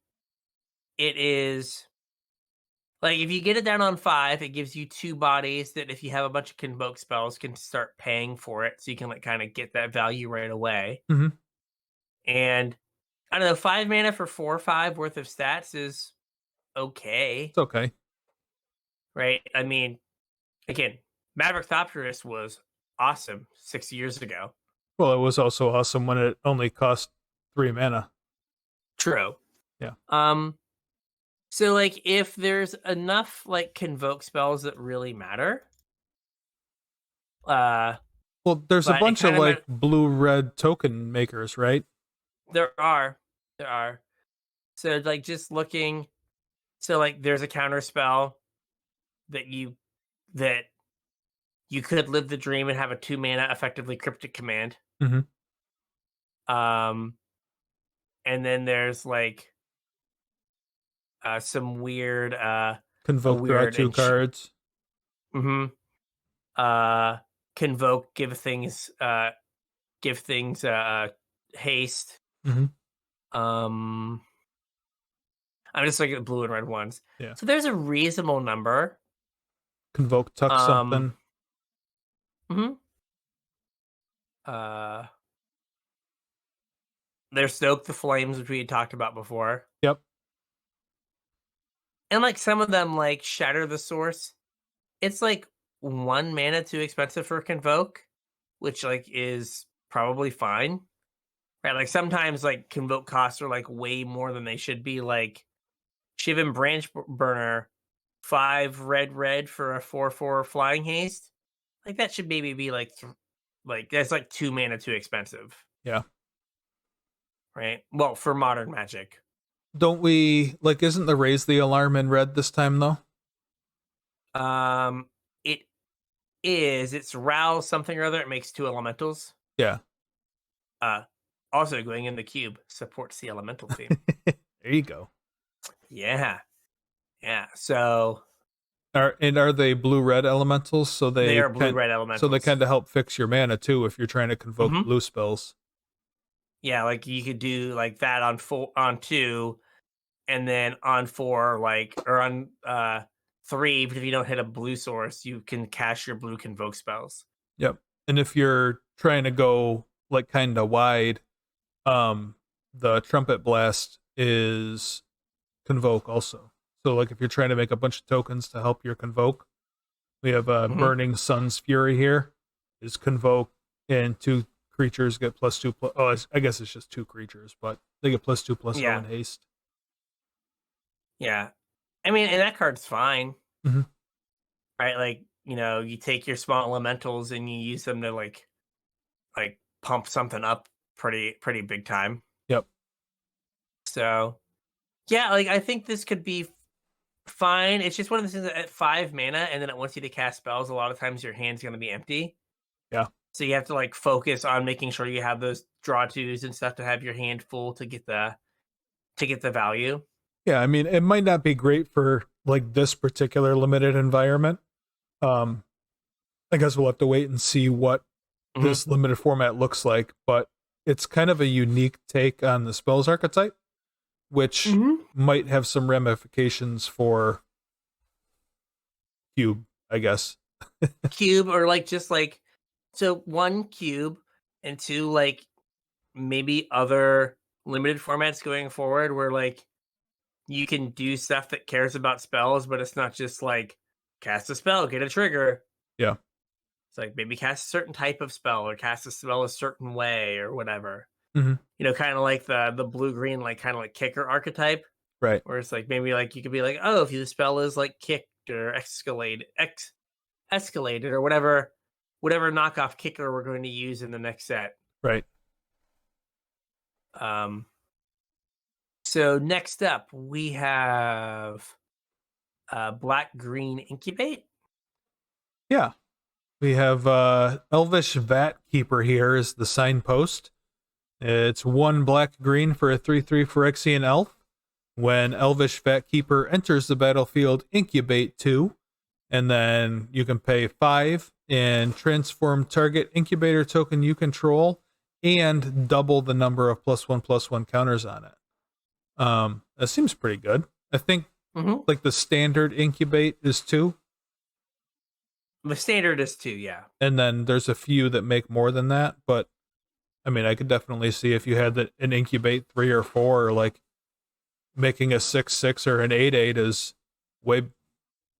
it is like if you get it down on 5, it gives you 2 bodies that if you have a bunch of convoke spells can start paying for it, so you can like kind of get that value right away. Mm-hmm. And I don't know, 5 mana for 4 or 5 worth of stats is okay, It's okay. right? I mean, again, Maverick Thopterus was awesome 6 years ago. Well, it was also awesome when it only cost 3 mana. True. Yeah. So like if there's enough like convoke spells that really matter, Well, there's a but it bunch of kind of like blue-red token makers, right? there are. So like just looking, so like there's a counter spell that that you could live the dream and have a 2 mana effectively cryptic command. Mm-hmm. And then there's like some weird Convoke, draw 2 cards. Mm-hmm. Convoke, give things haste. Mm-hmm. I'm just looking at the blue and red ones. Yeah. So there's a reasonable number. Convoke, tuck something. Mm-hmm. There's Stoke the Flames, which we had talked about before. Yep. And like some of them like Shatter the Source. It's like 1 mana too expensive for Convoke, which like is probably fine. Right? Like sometimes like Convoke costs are like way more than they should be. Like Shivan Branch Burner, 5 red for a 4/4 flying haste. Like that should maybe be like that's like 2 mana too expensive. Yeah. Right? Well, for modern Magic. Don't we like? Isn't the Raise the Alarm in red this time though? It is. It's Rouse something or other. It makes 2 elementals. Yeah. Also going in the cube supports the elemental theme. There you go. Yeah. So Are they blue-red elementals? So they are blue-red elementals. So they kind of help fix your mana too if you're trying to convoke Mhm. blue spells. Yeah, like you could do like that on 2, and then on 4, like or on 3. But if you don't hit a blue source, you can cast your blue convoke spells. Yep. And if you're trying to go like kind of wide, the Trumpet Blast is convoke also. So like if you're trying to make a bunch of tokens to help your convoke, We have Mhm. Burning Sun's Fury here. Is Convoke, and 2 creatures get +2. I guess it's just 2 creatures, but they get +2/+0 Yeah. in haste. Yeah. I mean, and that card's fine, Mhm. right? Like, you take your small elementals and you use them to like pump something up pretty big time. Yep. So, yeah, like I think this could be fine. It's just one of those things that at 5 mana and then it wants you to cast spells, a lot of times your hand's going to be empty. Yeah. So you have to like focus on making sure you have those draw twos and stuff to have your hand full to get the value. Yeah, I mean, it might not be great for like this particular limited environment. Um, I guess we'll have to wait and see what Mhm. this limited format looks like, but it's kind of a unique take on the spells archetype, which Mhm. might have some ramifications for cube, I guess. Cube or like just like so one cube and two like maybe other limited formats going forward where like you can do stuff that cares about spells, but it's not just like cast a spell, get a trigger. Yeah. It's like maybe cast a certain type of spell or cast a spell a certain way or whatever. Hmm. Kind of like the blue green, like kind of like kicker archetype, Right. where it's like maybe like you could be like, oh, if the spell is like kicked or escalated or whatever knockoff kicker we're going to use in the next set. Right. Um, so next up we have black green incubate. Yeah. We have Elvish Vat Keeper here is the signpost. It's 1 black green for a 3/3 Phyrexian elf. When Elvish Vat Keeper enters the battlefield, incubate 2, and then you can pay 5 and transform target incubator token you control and double the number of +1/+1 counters on it. That seems pretty good. I think Mm-hmm. like the standard incubate is 2, The standard is 2, yeah. and then there's a few that make more than that, but I mean, I could definitely see if you had an incubate 3 or 4, or like making a 6/6 or an 8/8 is way,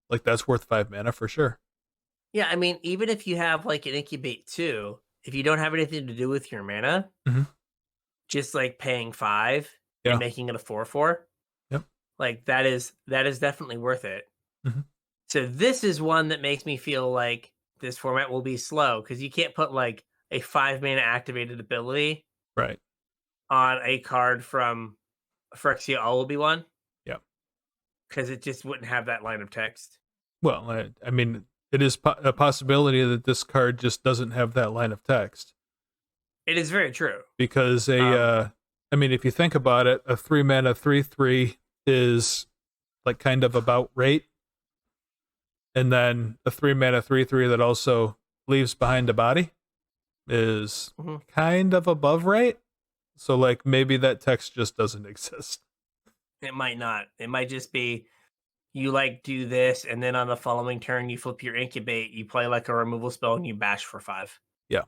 like, that's worth 5 mana for sure. Yeah, I mean, even if you have like an incubate 2, if you don't have anything to do with your mana, Mhm. just like paying 5 and Yeah. making it a 4/4, Yep. like that is definitely worth it. Mhm. So this is one that makes me feel like this format will be slow because you can't put like a 5 mana activated ability Right. on a card from Phyrexia All will be one Yeah. because it just wouldn't have that line of text. Well, I mean, it is a possibility that this card just doesn't have that line of text It is very true. because Um, I mean, if you think about it, a 3 mana 3/3 is like kind of about rate, and then a 3 mana 3/3 that also leaves behind a body is mhm. kind of above rate. So like maybe that text just doesn't exist. It might not. It might just be you like do this, and then on the following turn you flip your incubate, you play like a removal spell, and you bash for 5. Yeah.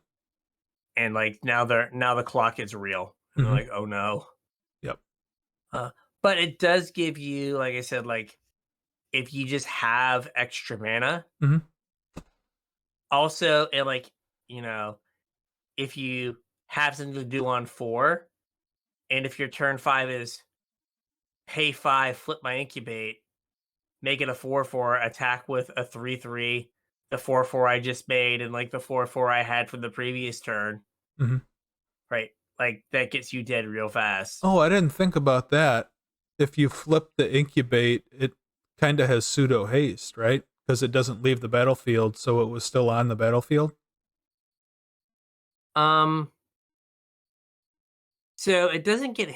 And like now the clock is real, and they're Hmm. like, oh no. Yep. Uh, but it does give you, like I said, like if you just have extra mana, Hmm. also, and like you know, if you have something to do on 4, and if your turn 5 is pay 5, flip my incubate, make it a 4/4, attack with a 3/3, the 4/4 I just made, and like the 4/4 I had from the previous turn, Hmm. right? Like that gets you dead real fast. Oh, I didn't think about that. If you flip the incubate, it kind of has pseudo haste, right? Because it doesn't leave the battlefield, so it was still on the battlefield. Um, so it doesn't get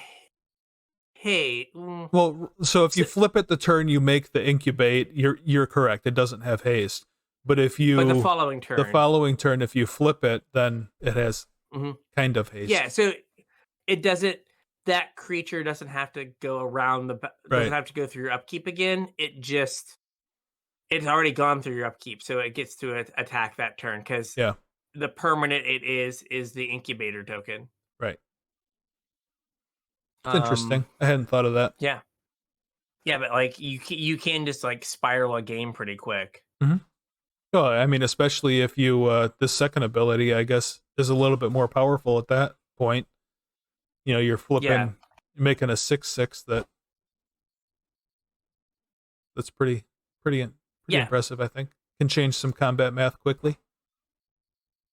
hey, Well, so if you so, flip it the turn you make the incubate, you're correct. It doesn't have haste. But if but the you following the turn, following turn, if you flip it, then it has mhm. kind of Yeah, haste. so it doesn't. That creature doesn't have to go around doesn't Right. have to go through your upkeep again. It's already gone through your upkeep, so it gets to attack that turn because Yeah. the permanent it is the incubator token. Right. It's Um, interesting. I hadn't thought of that. yeah, yeah, but like you can just like spiral a game pretty quick. Mhm. Oh, I mean, especially if you this second ability, I guess, is a little bit more powerful at that point. You know, you're Yeah. flipping, making a 6/6 that's pretty Yeah. impressive. I think can change some combat math quickly.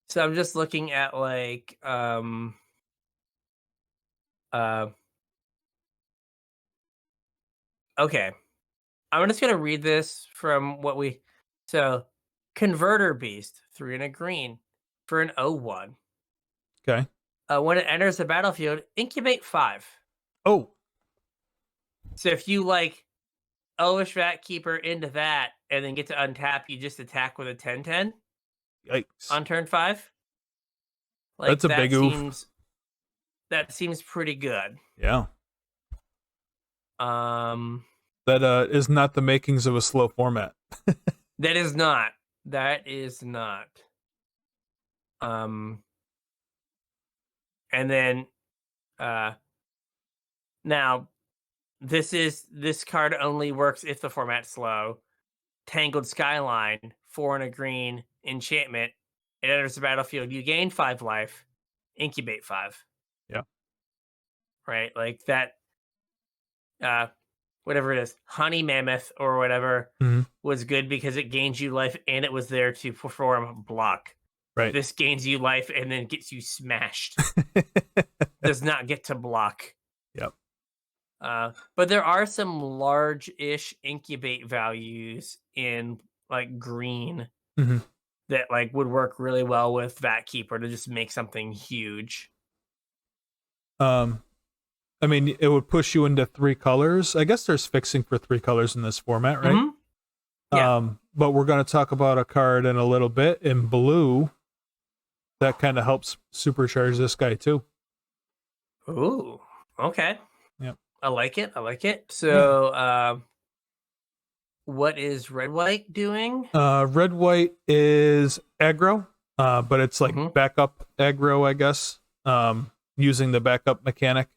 So I'm just looking at like uh okay. I'm just gonna read this from what we so Converter Beast, 3 and a green for an 0/1. Okay. When it enters the battlefield, incubate 5. Oh, So if you like Elvish Vat Keeper into that and then get to untap, you just attack with a 10/10 yikes! on turn 5. That's Like a big oof. that seems pretty good. Yeah, Um that is not the makings of a slow format. that is not. That is not. Um and then uh now this card only works if the format's slow. Tangled Skyline, 4 and a green enchantment. It enters the battlefield. You gain 5 life, incubate 5. Yeah. Right? Like that uh whatever it is, Honey Mammoth or whatever Hmm. was good because it gains you life and it was there to perform block. Right. This gains you life and then gets you smashed. Does not get to block. Yep. But there are some large-ish incubate values in like green Hmm. that like would work really well with Vat Keeper to just make something huge. Um, I mean, it would push you into 3 colors. I guess there's fixing for 3 colors in this format, right? Hmm. Yeah. But we're going to talk about a card in a little bit in blue that kind of helps supercharge this guy too. Ooh. Okay. Yep. I like it. I like it. Yeah. So, what is red white doing? Red white is aggro, but it's like Hmm. backup aggro, I guess. Using the backup mechanic.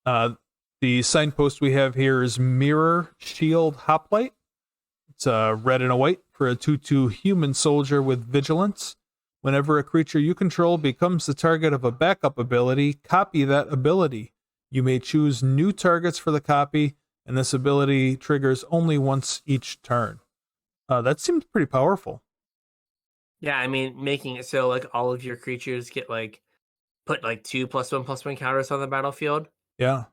The signpost we have here is Mirror Shield Hoplite. It's a red and a white for a 2/2 human soldier with vigilance. Whenever a creature you control becomes the target of a backup ability, copy that ability. You may choose new targets for the copy, and this ability triggers only once each turn. That seems pretty powerful. Yeah, I mean, making it so like all of your creatures get like put like 2+1/+1 counters on the battlefield, Yeah.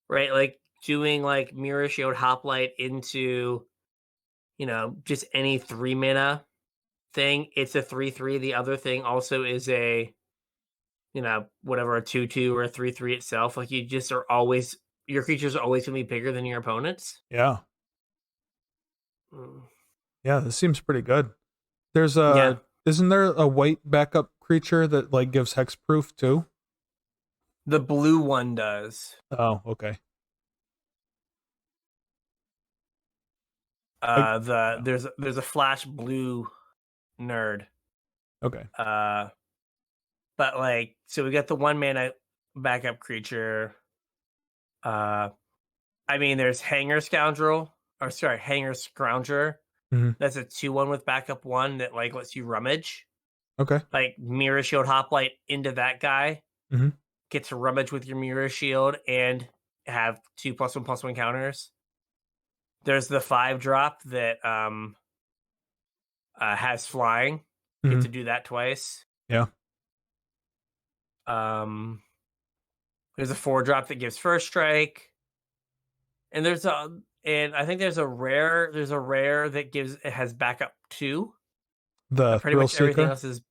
right? Like doing like Mirror Shield Hoplite into just any 3 mana thing. It's a 3/3. The other thing also is a whatever, a 2/2 or a 3/3 itself. Like you just are always your creatures are always gonna be bigger than your opponents. Yeah. Mm. Yeah, this seems pretty good. There's Yeah, a isn't there a white backup creature that like gives hexproof too? the blue one does. Oh, okay. Yeah. There's a flash blue nerd. Okay. Uh, but like so we got the 1 mana backup creature. Uh, I mean there's Hanger Scoundrel or sorry Hanger Scrounger. Hmm. That's a 2/1 with backup 1 that like lets you rummage. Okay. Like Mirror Shield Hoplite into that guy. Hmm. Get to rummage with your Mirror Shield and have 2+1/+1 counters. There's the 5 drop that has flying. Get Hmm. to do that twice. Yeah. Um, there's a 4 drop that gives first strike, and I think there's a rare. There's a rare that it has backup 2. The Pretty Thrill much everything Seeker. else is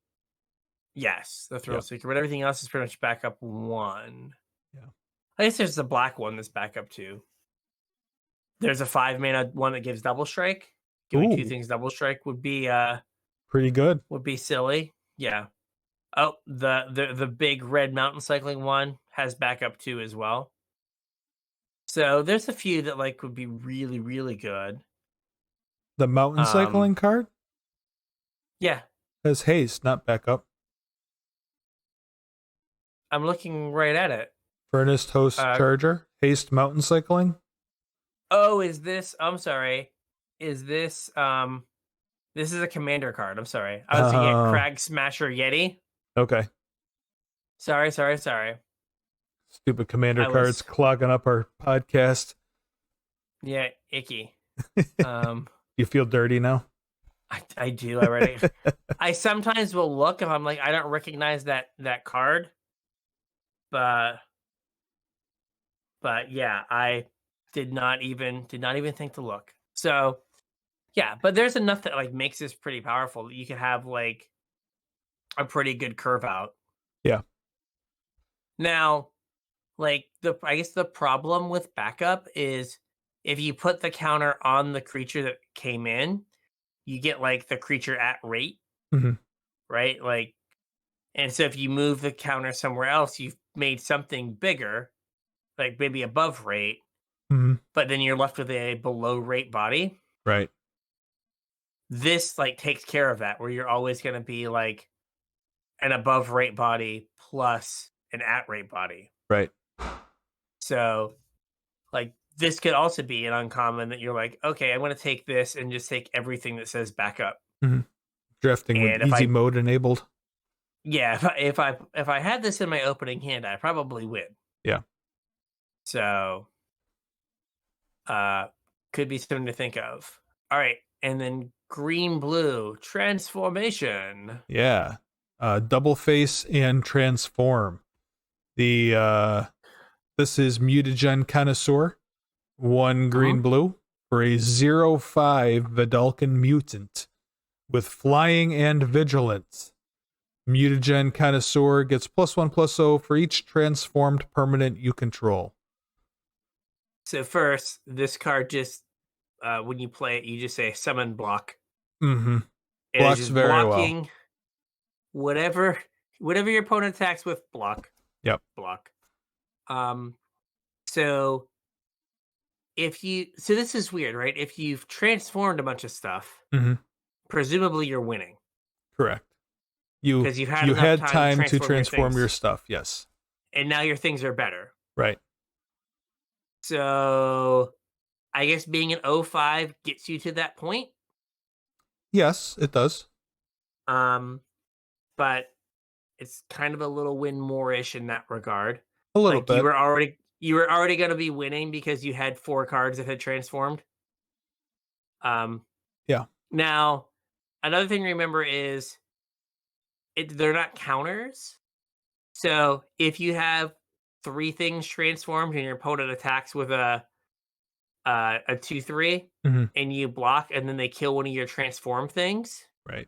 yes, the Thrill Yep. Seeker, but everything else is pretty much backup 1. Yeah. I guess there's the black one that's backup 2. There's a 5 mana one that gives double strike. Giving 2 Ooh, things double strike pretty good. would be silly. Yeah. Oh, the big red mountain cycling one has backup 2 as well. So there's a few that like would be really, really good. The mountain Um, cycling card yeah, has haste, not backup. I'm looking right at it. Furnace Host Uh, Charger, haste mountain cycling. oh, I'm sorry. Is this This is a commander card. I'm sorry. I was thinking Oh, Crag Smasher Yeti. okay. Sorry. Stupid commander I cards was, clogging up our podcast. yeah, icky. You feel dirty now? I do already. I sometimes will look if I'm like, I don't recognize that card, but yeah, I did not even think to look. So yeah, but there's enough that like makes this pretty powerful that you could have like a pretty good curve out. Yeah. Now, like I guess the problem with backup is if you put the counter on the creature that came in, you get like the creature at rate, Hmm. right? Like, and so if you move the counter somewhere else, you've made something bigger, like maybe above rate, Hmm. but then you're left with a below rate body. Right. This like takes care of that, where you're always going to be like an above rate body plus an at rate body. Right. So, like, this could also be an uncommon that you're like, okay, I'm going to take this and just take everything that says backup. Hmm. Drafting with And easy mode enabled. yeah, if I had this in my opening hand, I probably win. Yeah. So, could be something to think of. All right, and then green blue transformation. Yeah. Double face and transform. This is Mutagen Connoisseur, 1 green Mhm. blue for a 0/5 Vidalcan mutant with flying and vigilance. Mutagen Connoisseur gets +1/+0 for each transformed permanent you control. So first, this card just when you play it, you just say summon block. Mm-hmm. It is Blocks just very well. blocking whatever your opponent attacks with. Yep. Block. So so this is weird, right? If you've transformed a bunch of stuff, Mm-hmm. presumably you're winning Correct. You because you've had you enough had time to time to transform your transform your things, stuff. Yes. and now your things are better. Right. So I guess being an O5 gets you to that point. Yes, it does. Um, but it's kind of a little win more-ish in that regard. A little Like you bit. were already going to be winning because you had 4 cards that had transformed. Yeah. Now another thing to remember is they're not counters. So if you have 3 things transformed and your opponent attacks with a 2/3 Mm-hmm. and you block and then they kill one of your transformed things, Right.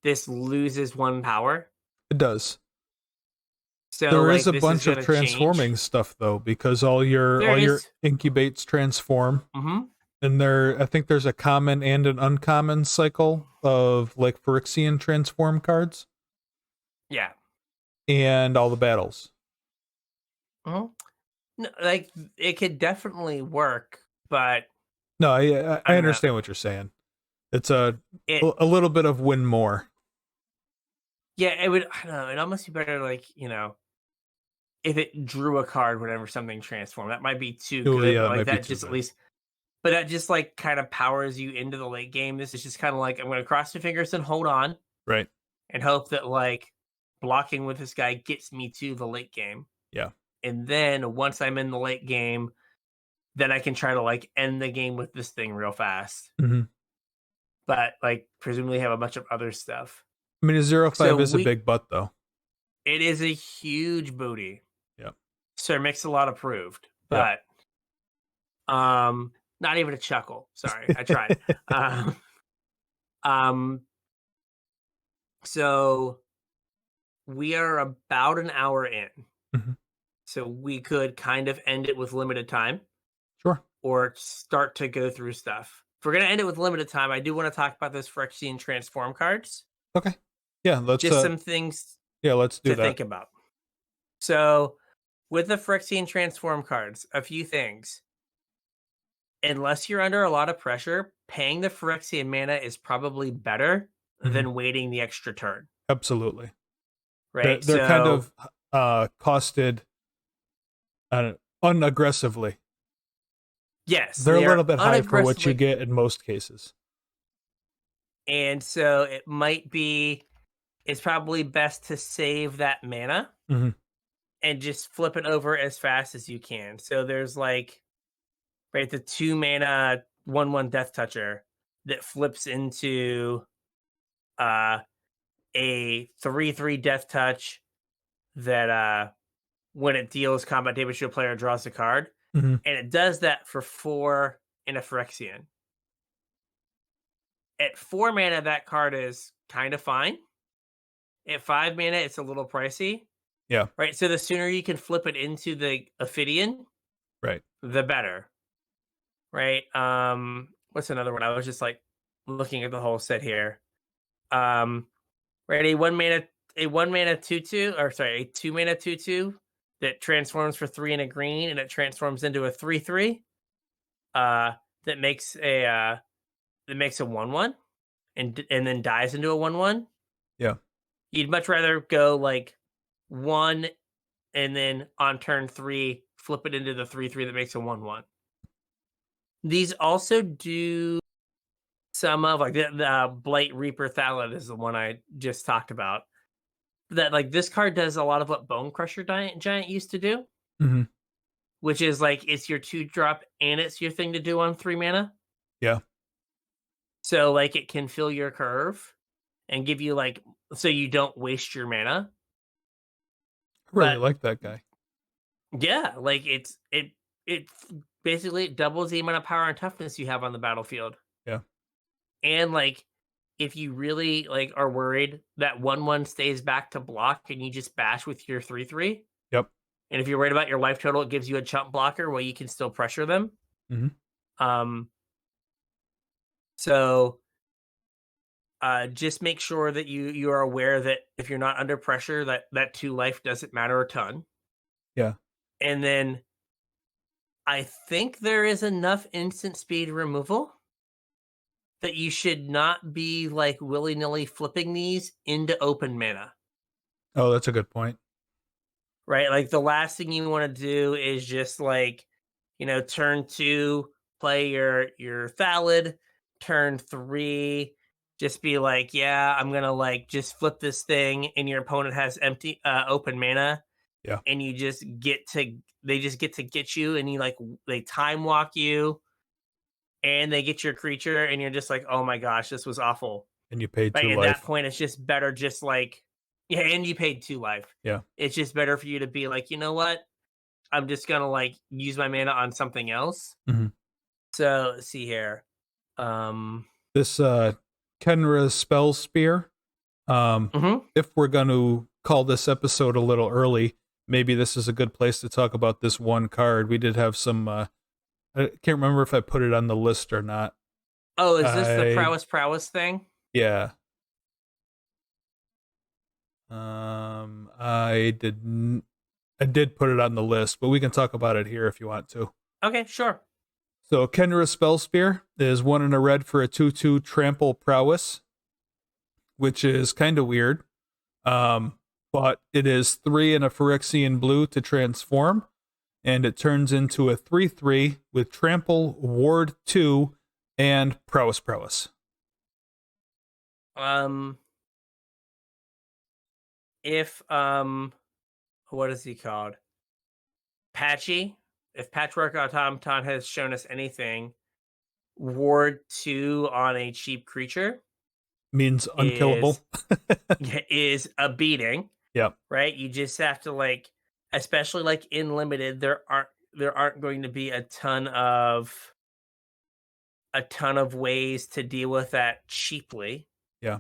this loses 1 power. It does. So There is like a this is bunch of going to change. transforming stuff though, because all your There is. incubates transform. Mhm. And I think there's a common and an uncommon cycle of like Phyrexian transform cards Yeah. and all the battles. Mhm. No, like it could definitely work, but No, I I I don't know. understand what you're saying. It's a It little bit of win more. Yeah, it would. I don't know. It'd almost be better, like if it drew a card whenever something transformed. That might be too Oh good, yeah, but that like might be that too just at good. least, but that just like kind of powers you into the late game. This is just kind of like I'm going to cross my fingers and hold on Right. and hope that like blocking with this guy gets me to the late game, Yeah. and then once I'm in the late game, then I can try to like end the game with this thing real fast. Mm-hmm. But like presumably have a bunch of other stuff. I mean, a So 0/5 is a big butt though. it is a huge booty. Yep. Sir Mix-a-Lot approved, Yep. but not even a chuckle. Sorry, I tried. um, um, so we are about an hour in, Mhm. so we could kind of end it with limited time, Sure. or start to go through stuff. If we're gonna end it with limited time, I do want to talk about those Phyrexian transform cards. Okay. Yeah, Just some things let's do to that. think about. So with the Phyrexian transform cards, a few things. Unless you're under a lot of pressure, paying the Phyrexian mana is probably better Mhm. than waiting the extra turn, Absolutely. right? They're kind So, of costed unaggressively. yes, They're a they little are bit high for what you unaggressively. get in most cases. And so it's probably best to save that mana Mhm. and just flip it over as fast as you can. So there's like, right, the 2 mana 1/1 Death Toucher that flips into uh a 3/3 Death Touch that when it deals combat damage to a player, draws a card, Mhm. and it does that for 4 in a Phyrexian. At 4 mana, that card is kind of fine. At 5 mana, it's a little pricey, Yeah. right? So the sooner you can flip it into the Ophidian, Right. the better, right? What's another one? I was just like looking at the whole set here. Um, right, a 1 mana 2/2, or sorry, a 2 mana 2/2 that transforms for 3 and a green, and it transforms into a 3/3. Uh, that makes a 1/1 and then dies into a 1/1. Yeah. You'd much rather go like 1 and then on turn 3 flip it into the 3/3 that makes a 1/1. These also do some of like the Blight Reaper Thallid is the one I just talked about. That like this card does a lot of what Bone Crusher Giant used to do, Mhm. which is like it's your 2-drop and it's your thing to do on 3 mana. Yeah. So like it can fill your curve and give you like, so you don't waste your mana. I really But like that guy. yeah, like it basically doubles the amount of power and toughness you have on the battlefield. Yeah. And like if you really like are worried that 1/1 stays back to block and you just bash with your 3/3, Yep. and if you're worried about your life total, it gives you a chump blocker where you can still pressure them. Mhm. Um so just make sure that you are aware that if you're not under pressure, that 2 life doesn't matter a ton. Yeah. And then I think there is enough instant speed removal that you should not be like willy-nilly flipping these into open mana, Oh, that's a good point. right? Like the last thing you want to do is just like, turn 2, play your Thallid, turn 3, just be like, yeah, I'm gonna like just flip this thing, and your opponent has empty open mana, Yeah. and they just get to get you, and they time walk you, and they get your creature, and you're just like, oh my gosh, this was awful. And you paid Right, 2 at that life. point, it's just better just, like, yeah, and you paid 2 life. Yeah. It's just better for you to be like, "You know what? I'm just gonna, like, use my mana on something else." Mhm. So, let's see here. Um This Kenra spell spear. Mhm. If we're going to call this episode a little early, maybe this is a good place to talk about this one card. We did have some I can't remember if I put it on the list or not. Oh, is this the I prowess thing? Yeah. I did put it on the list, but we can talk about it here if you want to. Okay, sure. So Kenra spell spear is 1 in a red for a 2/2 trample prowess, which is kind of weird. Um, but it is 3 in a Phyrexian blue to transform, and it turns into a 3/3 with trample, ward 2, and prowess. Um, if, what is he called? Patchy? If Patchwork Automaton has shown us anything, ward 2 on a cheap creature Means unkillable. is is a beating, Yep. right? You just have to like, especially like in limited, there aren't going to be a ton of ways to deal with that cheaply. Yeah.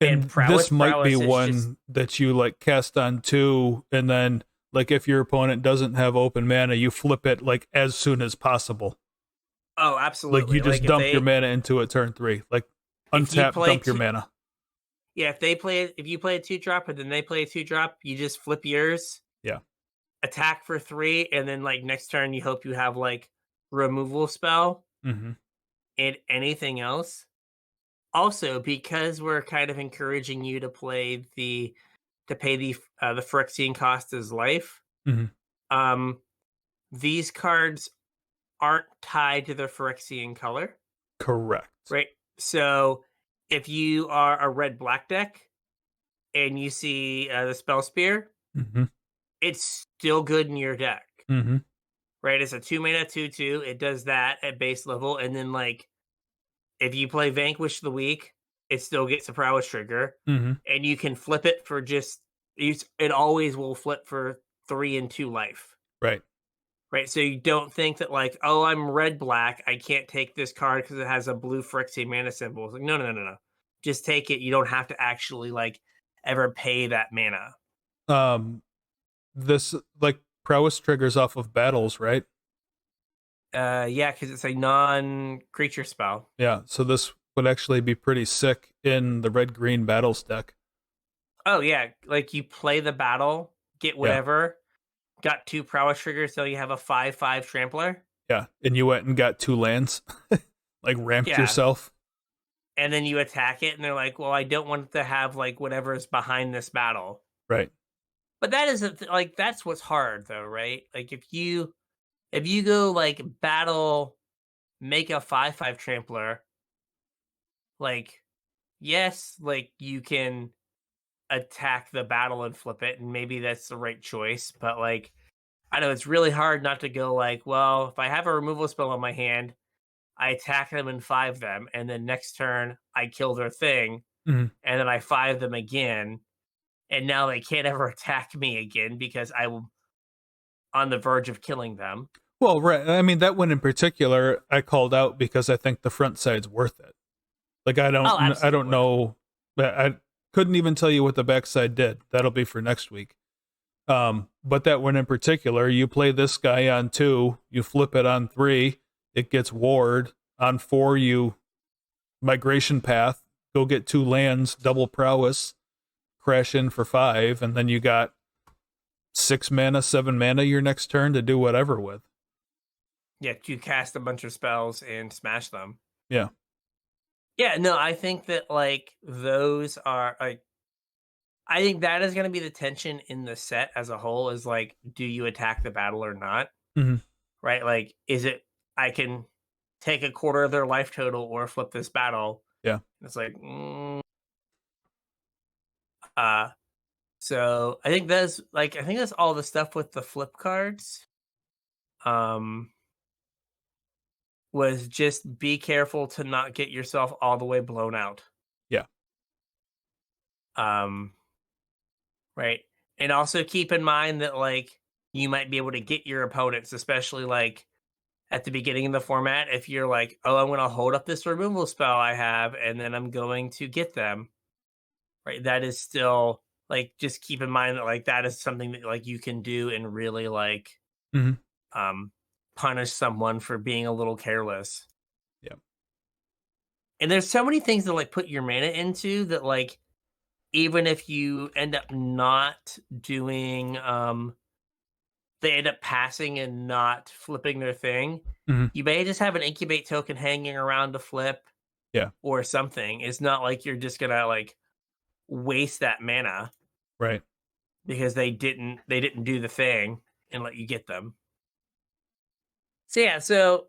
And And this might be prowess is just, one that you like cast on 2, and then like if your opponent doesn't have open mana, you flip it like as soon as possible. oh, Like you absolutely. just Like if dump your they mana into it turn 3. Like if you untap, play dump your two, mana. yeah, if you play a 2-drop and then they play a 2-drop, you just flip yours, Yeah. attack for 3, and then like next turn you hope you have like removal spell Mm-hmm. and anything else. Also, because we're kind of encouraging you to pay the Phyrexian cost as life, Mm-hmm. um, these cards aren't tied to the Phyrexian color, Correct. right? So if you are a red-black deck and you see the spell spear, Mm-hmm. it's still good in your deck, Mm-hmm. right? It's a 2 mana 2/2. It does that at base level, and then like if you play Vanquish the Weak, it still gets a prowess trigger, Mm-hmm. and you can flip it for just it always will flip for 3 and 2 life. Right. Right, so you don't think that like, oh, I'm red black, I can't take this card because it has a blue Phyrexian mana symbol. It's like, no, no, no, no, no. Just take it. You don't have to actually like ever pay that mana. Um, this like prowess triggers off of battles, right? Yeah, because it's a non-creature spell. Yeah. So this would actually be pretty sick in the red green battles deck. Oh yeah, like you play the battle, get Yeah. whatever, got 2 prowess triggers, so you have a 5/5 trampler. Yeah. And you went and got 2 lands, like ramped Yeah, yourself. and then you attack it, and they're like, well, I don't want to have like whatever's behind this battle. Right. But that isn't like that's what's hard though, right? Like if you go like battle, make a 5/5 trampler, like yes, like you can attack the battle and flip it, and maybe that's the right choice. But like I know it's really hard not to go like, well, if I have a removal spell on my hand, I attack them and 5 them, and then next turn I kill their thing, Mm-hmm. and then I 5 them again, and now they can't ever attack me again because I'm on the verge of killing them. Well, right. I mean, that one in particular, I called out because I think the front side's worth it. Like, Oh, I don't absolutely. know. I couldn't even tell you what the backside did. That'll be for next week. But that one in particular, you play this guy on 2, you flip it on 3, it gets ward. On 4, you migration path, go get 2 lands, double prowess, crash in for 5, and then you got 6 mana, 7 mana your next turn to do whatever with. Yeah, you cast a bunch of spells and smash them. Yeah. Yeah, no, I think that like those are like I think that is going to be the tension in the set as a whole is like, do you attack the battle or not? Mm-hmm. Right? Like, is it I can take a quarter of their life total or flip this battle? Yeah. It's like, uh, so I think that's all the stuff with the flip cards. Um, was just be careful to not get yourself all the way blown out. Yeah. Um, right. And also keep in mind that like you might be able to get your opponents, especially like at the beginning of the format, if you're like, oh, I'm going to hold up this removal spell I have, and then I'm going to get them. Right. That is still like just keep in mind that like that is something that like you can do and really like Mm-hmm. um punish someone for being a little careless. Yeah. And there's so many things to like put your mana into that like even if you end up not doing they end up passing and not flipping their thing, Mm-hmm. you may just have an incubate token hanging around to flip Yeah. or something. It's not like you're just gonna like waste that mana Right. because they didn't do the thing and let you get them. So yeah, so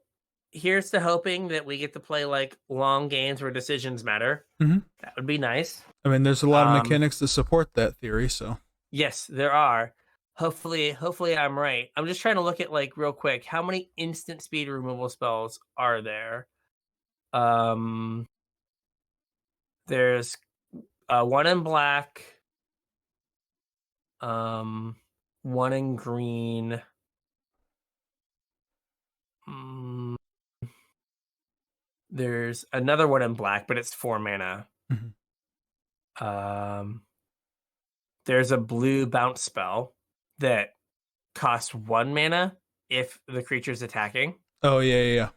here's to hoping that we get to play like long games where decisions matter. Mm-hmm. That would be nice. I mean, there's a lot of Um, mechanics to support that theory, so. yes, there are. Hopefully I'm right. I'm just trying to look at like real quick. How many instant speed removal spells are there? Um, there's one in black, um, one in green. Mm, there's another one in black, but it's 4 mana. Mhm. Um, there's a blue bounce spell that costs 1 mana if the creature's attacking. Oh, yeah, yeah, yeah.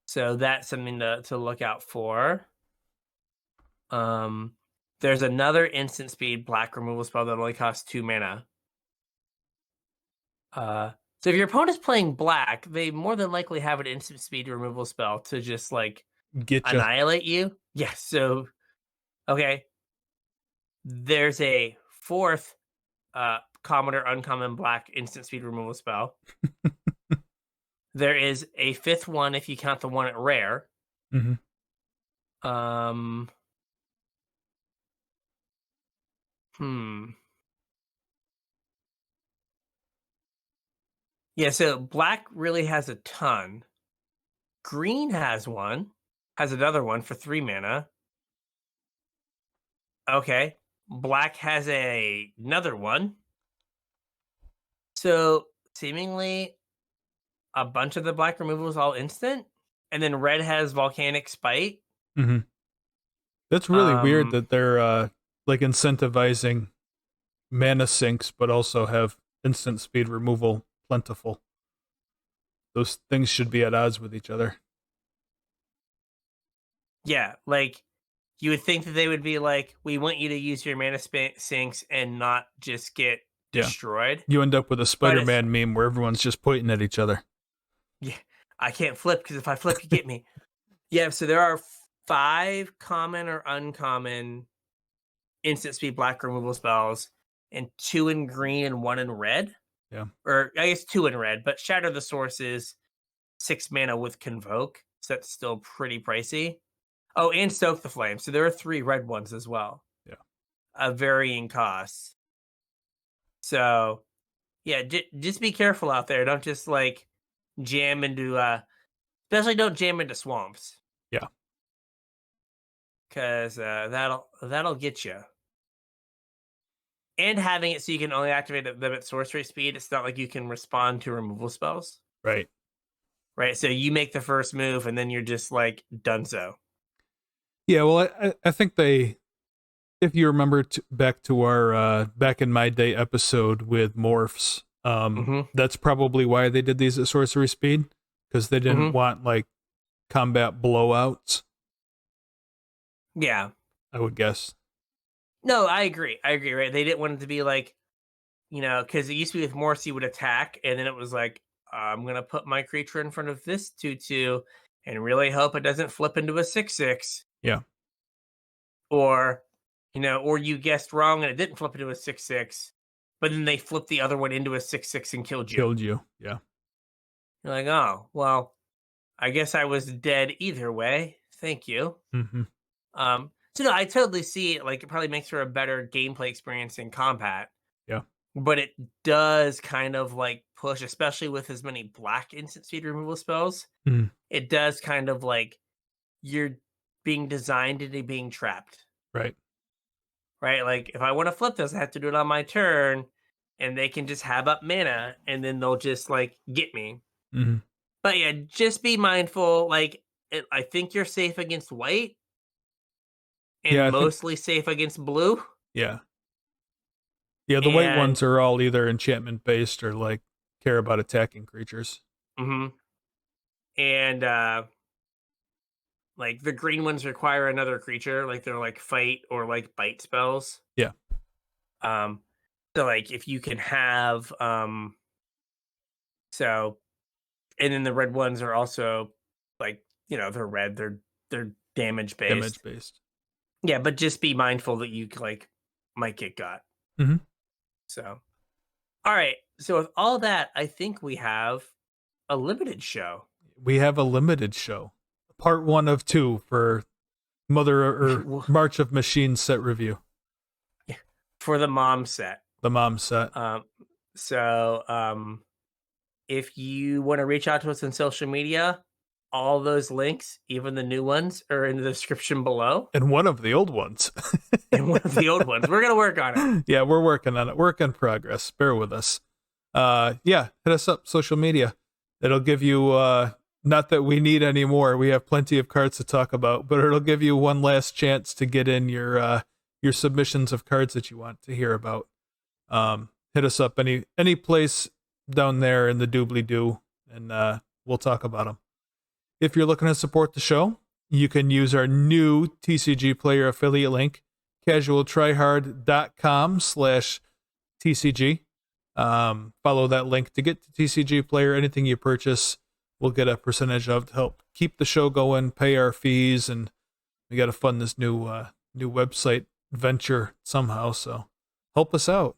So that's something to look out for. Um, there's another instant speed black removal spell that only costs 2 mana. So if your opponent's playing black, they more than likely have an instant speed removal spell to just like Getcha. annihilate you. Yes. So okay, there's a fourth common or uncommon black instant speed removal spell. There is a fifth one if you count the one at rare. Mm-hmm. Hmm. Yeah, so black really has a ton. Green has another one for 3 mana. Okay. Black has another one. So seemingly a bunch of the black removal is all instant. And then red has volcanic spite. Mm-hmm. That's really weird Um that they're like incentivizing mana sinks, but also have instant speed removal plentiful. Those things should be at odds with each other. yeah, like you would think that they would be like, we want you to use your mana sinks and not just get Yeah. destroyed. You end up with a But it's Spider-Man meme where everyone's just pointing at each other. yeah, I can't flip because if I flip, you get me. Yeah, so there are 5 common or uncommon instant speed black removal spells, and 2 in green and 1 in red. Yeah. Or I guess 2 in red, but Shatter the Source is 6 mana with Convoke, so that's still pretty pricey. Oh, and Stoke the Flame. So there are 3 red ones as well. Yeah. Of varying costs. So yeah, just be careful out there. Don't just like jam into especially don't jam into swamps. Yeah. Because that'll get you. And having it so you can only activate them at sorcery speed, it's not like you can respond to removal spells. Right. Right. So you make the first move and then you're just like done so. Yeah, well, I think they, if you remember back to our back in my day episode with morphs, that's probably why they did these at sorcery speed, because they didn't want like combat blowouts. Yeah. I would guess. No, I agree. Right. They didn't want it to be like, because it used to be with morphs, you would attack, and then it was like, I'm going to put my creature in front of this 2/2 and really hope it doesn't flip into a 6/6. Yeah. Or, or you guessed wrong and it didn't flip into a 6/6, but then they flipped the other one into a 6/6 and killed you. Killed you. Yeah. You're like, oh, well, I guess I was dead either way. Thank you. Mm-hmm. So no, I totally see it. Like, it probably makes for a better gameplay experience in combat. Yeah. But it does kind of like push, especially with as many black instant speed removal spells. Mm. It does kind of like you're being designed into being trapped. Right. Right? Like, if I want to flip this, I have to do it on my turn, and they can just have up mana, and then they'll just like get me. Mm-hmm. But yeah, just be mindful. Like, I think you're safe against white, and Yeah, mostly safe against blue. Yeah. Yeah, the white ones are all either enchantment based or like care about attacking creatures. Mm-hmm. And like the green ones require another creature, like they're like fight or like bite spells. Yeah. So like if you can have so, and then the red ones are also like, they're red, they're damage based. Damage based. Yeah, but just be mindful that you like might get got. Mm-hmm. So, all right. So with all that, I think we have a limited show. We have a limited show, part 1 of 2 for March of Machines set review. Yeah, for the mom set. The mom set. So if you want to reach out to us on social media, all those links, even the new ones, are in the description below. And one of the old ones. And one of the old ones. We're going to work on it. Yeah, we're working on it. Work in progress. Bear with us. Yeah, hit us up, social media. It'll give you, not that we need any more. We have plenty of cards to talk about, but it'll give you one last chance to get in your submissions of cards that you want to hear about. Hit us up any place down there in the doobly-doo, and we'll talk about them. If you're looking to support the show, you can use our new TCG Player affiliate link, CasualTryHard.com/TCG. Follow that link to get to TCG Player. Anything you purchase, we'll get a percentage of to help keep the show going, pay our fees, and we got to fund this new website venture somehow. So help us out.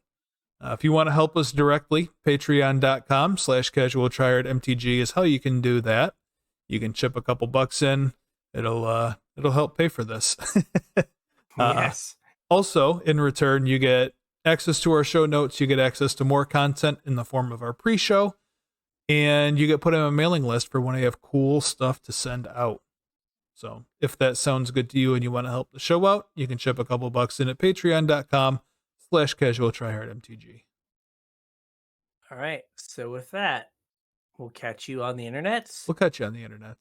If you want to help us directly, patreon.com/CasualTryHardMTG is how you can do that. You can chip a couple bucks in. It'll help pay for this. Yes. Also, in return, you get access to our show notes, you get access to more content in the form of our pre-show, and you get put on a mailing list for when I have cool stuff to send out. So if that sounds good to you and you want to help the show out, you can chip a couple bucks in at patreon.com/CasualTryHardMTG. All right. So with that, we'll catch you on the internet. We'll catch you on the internet.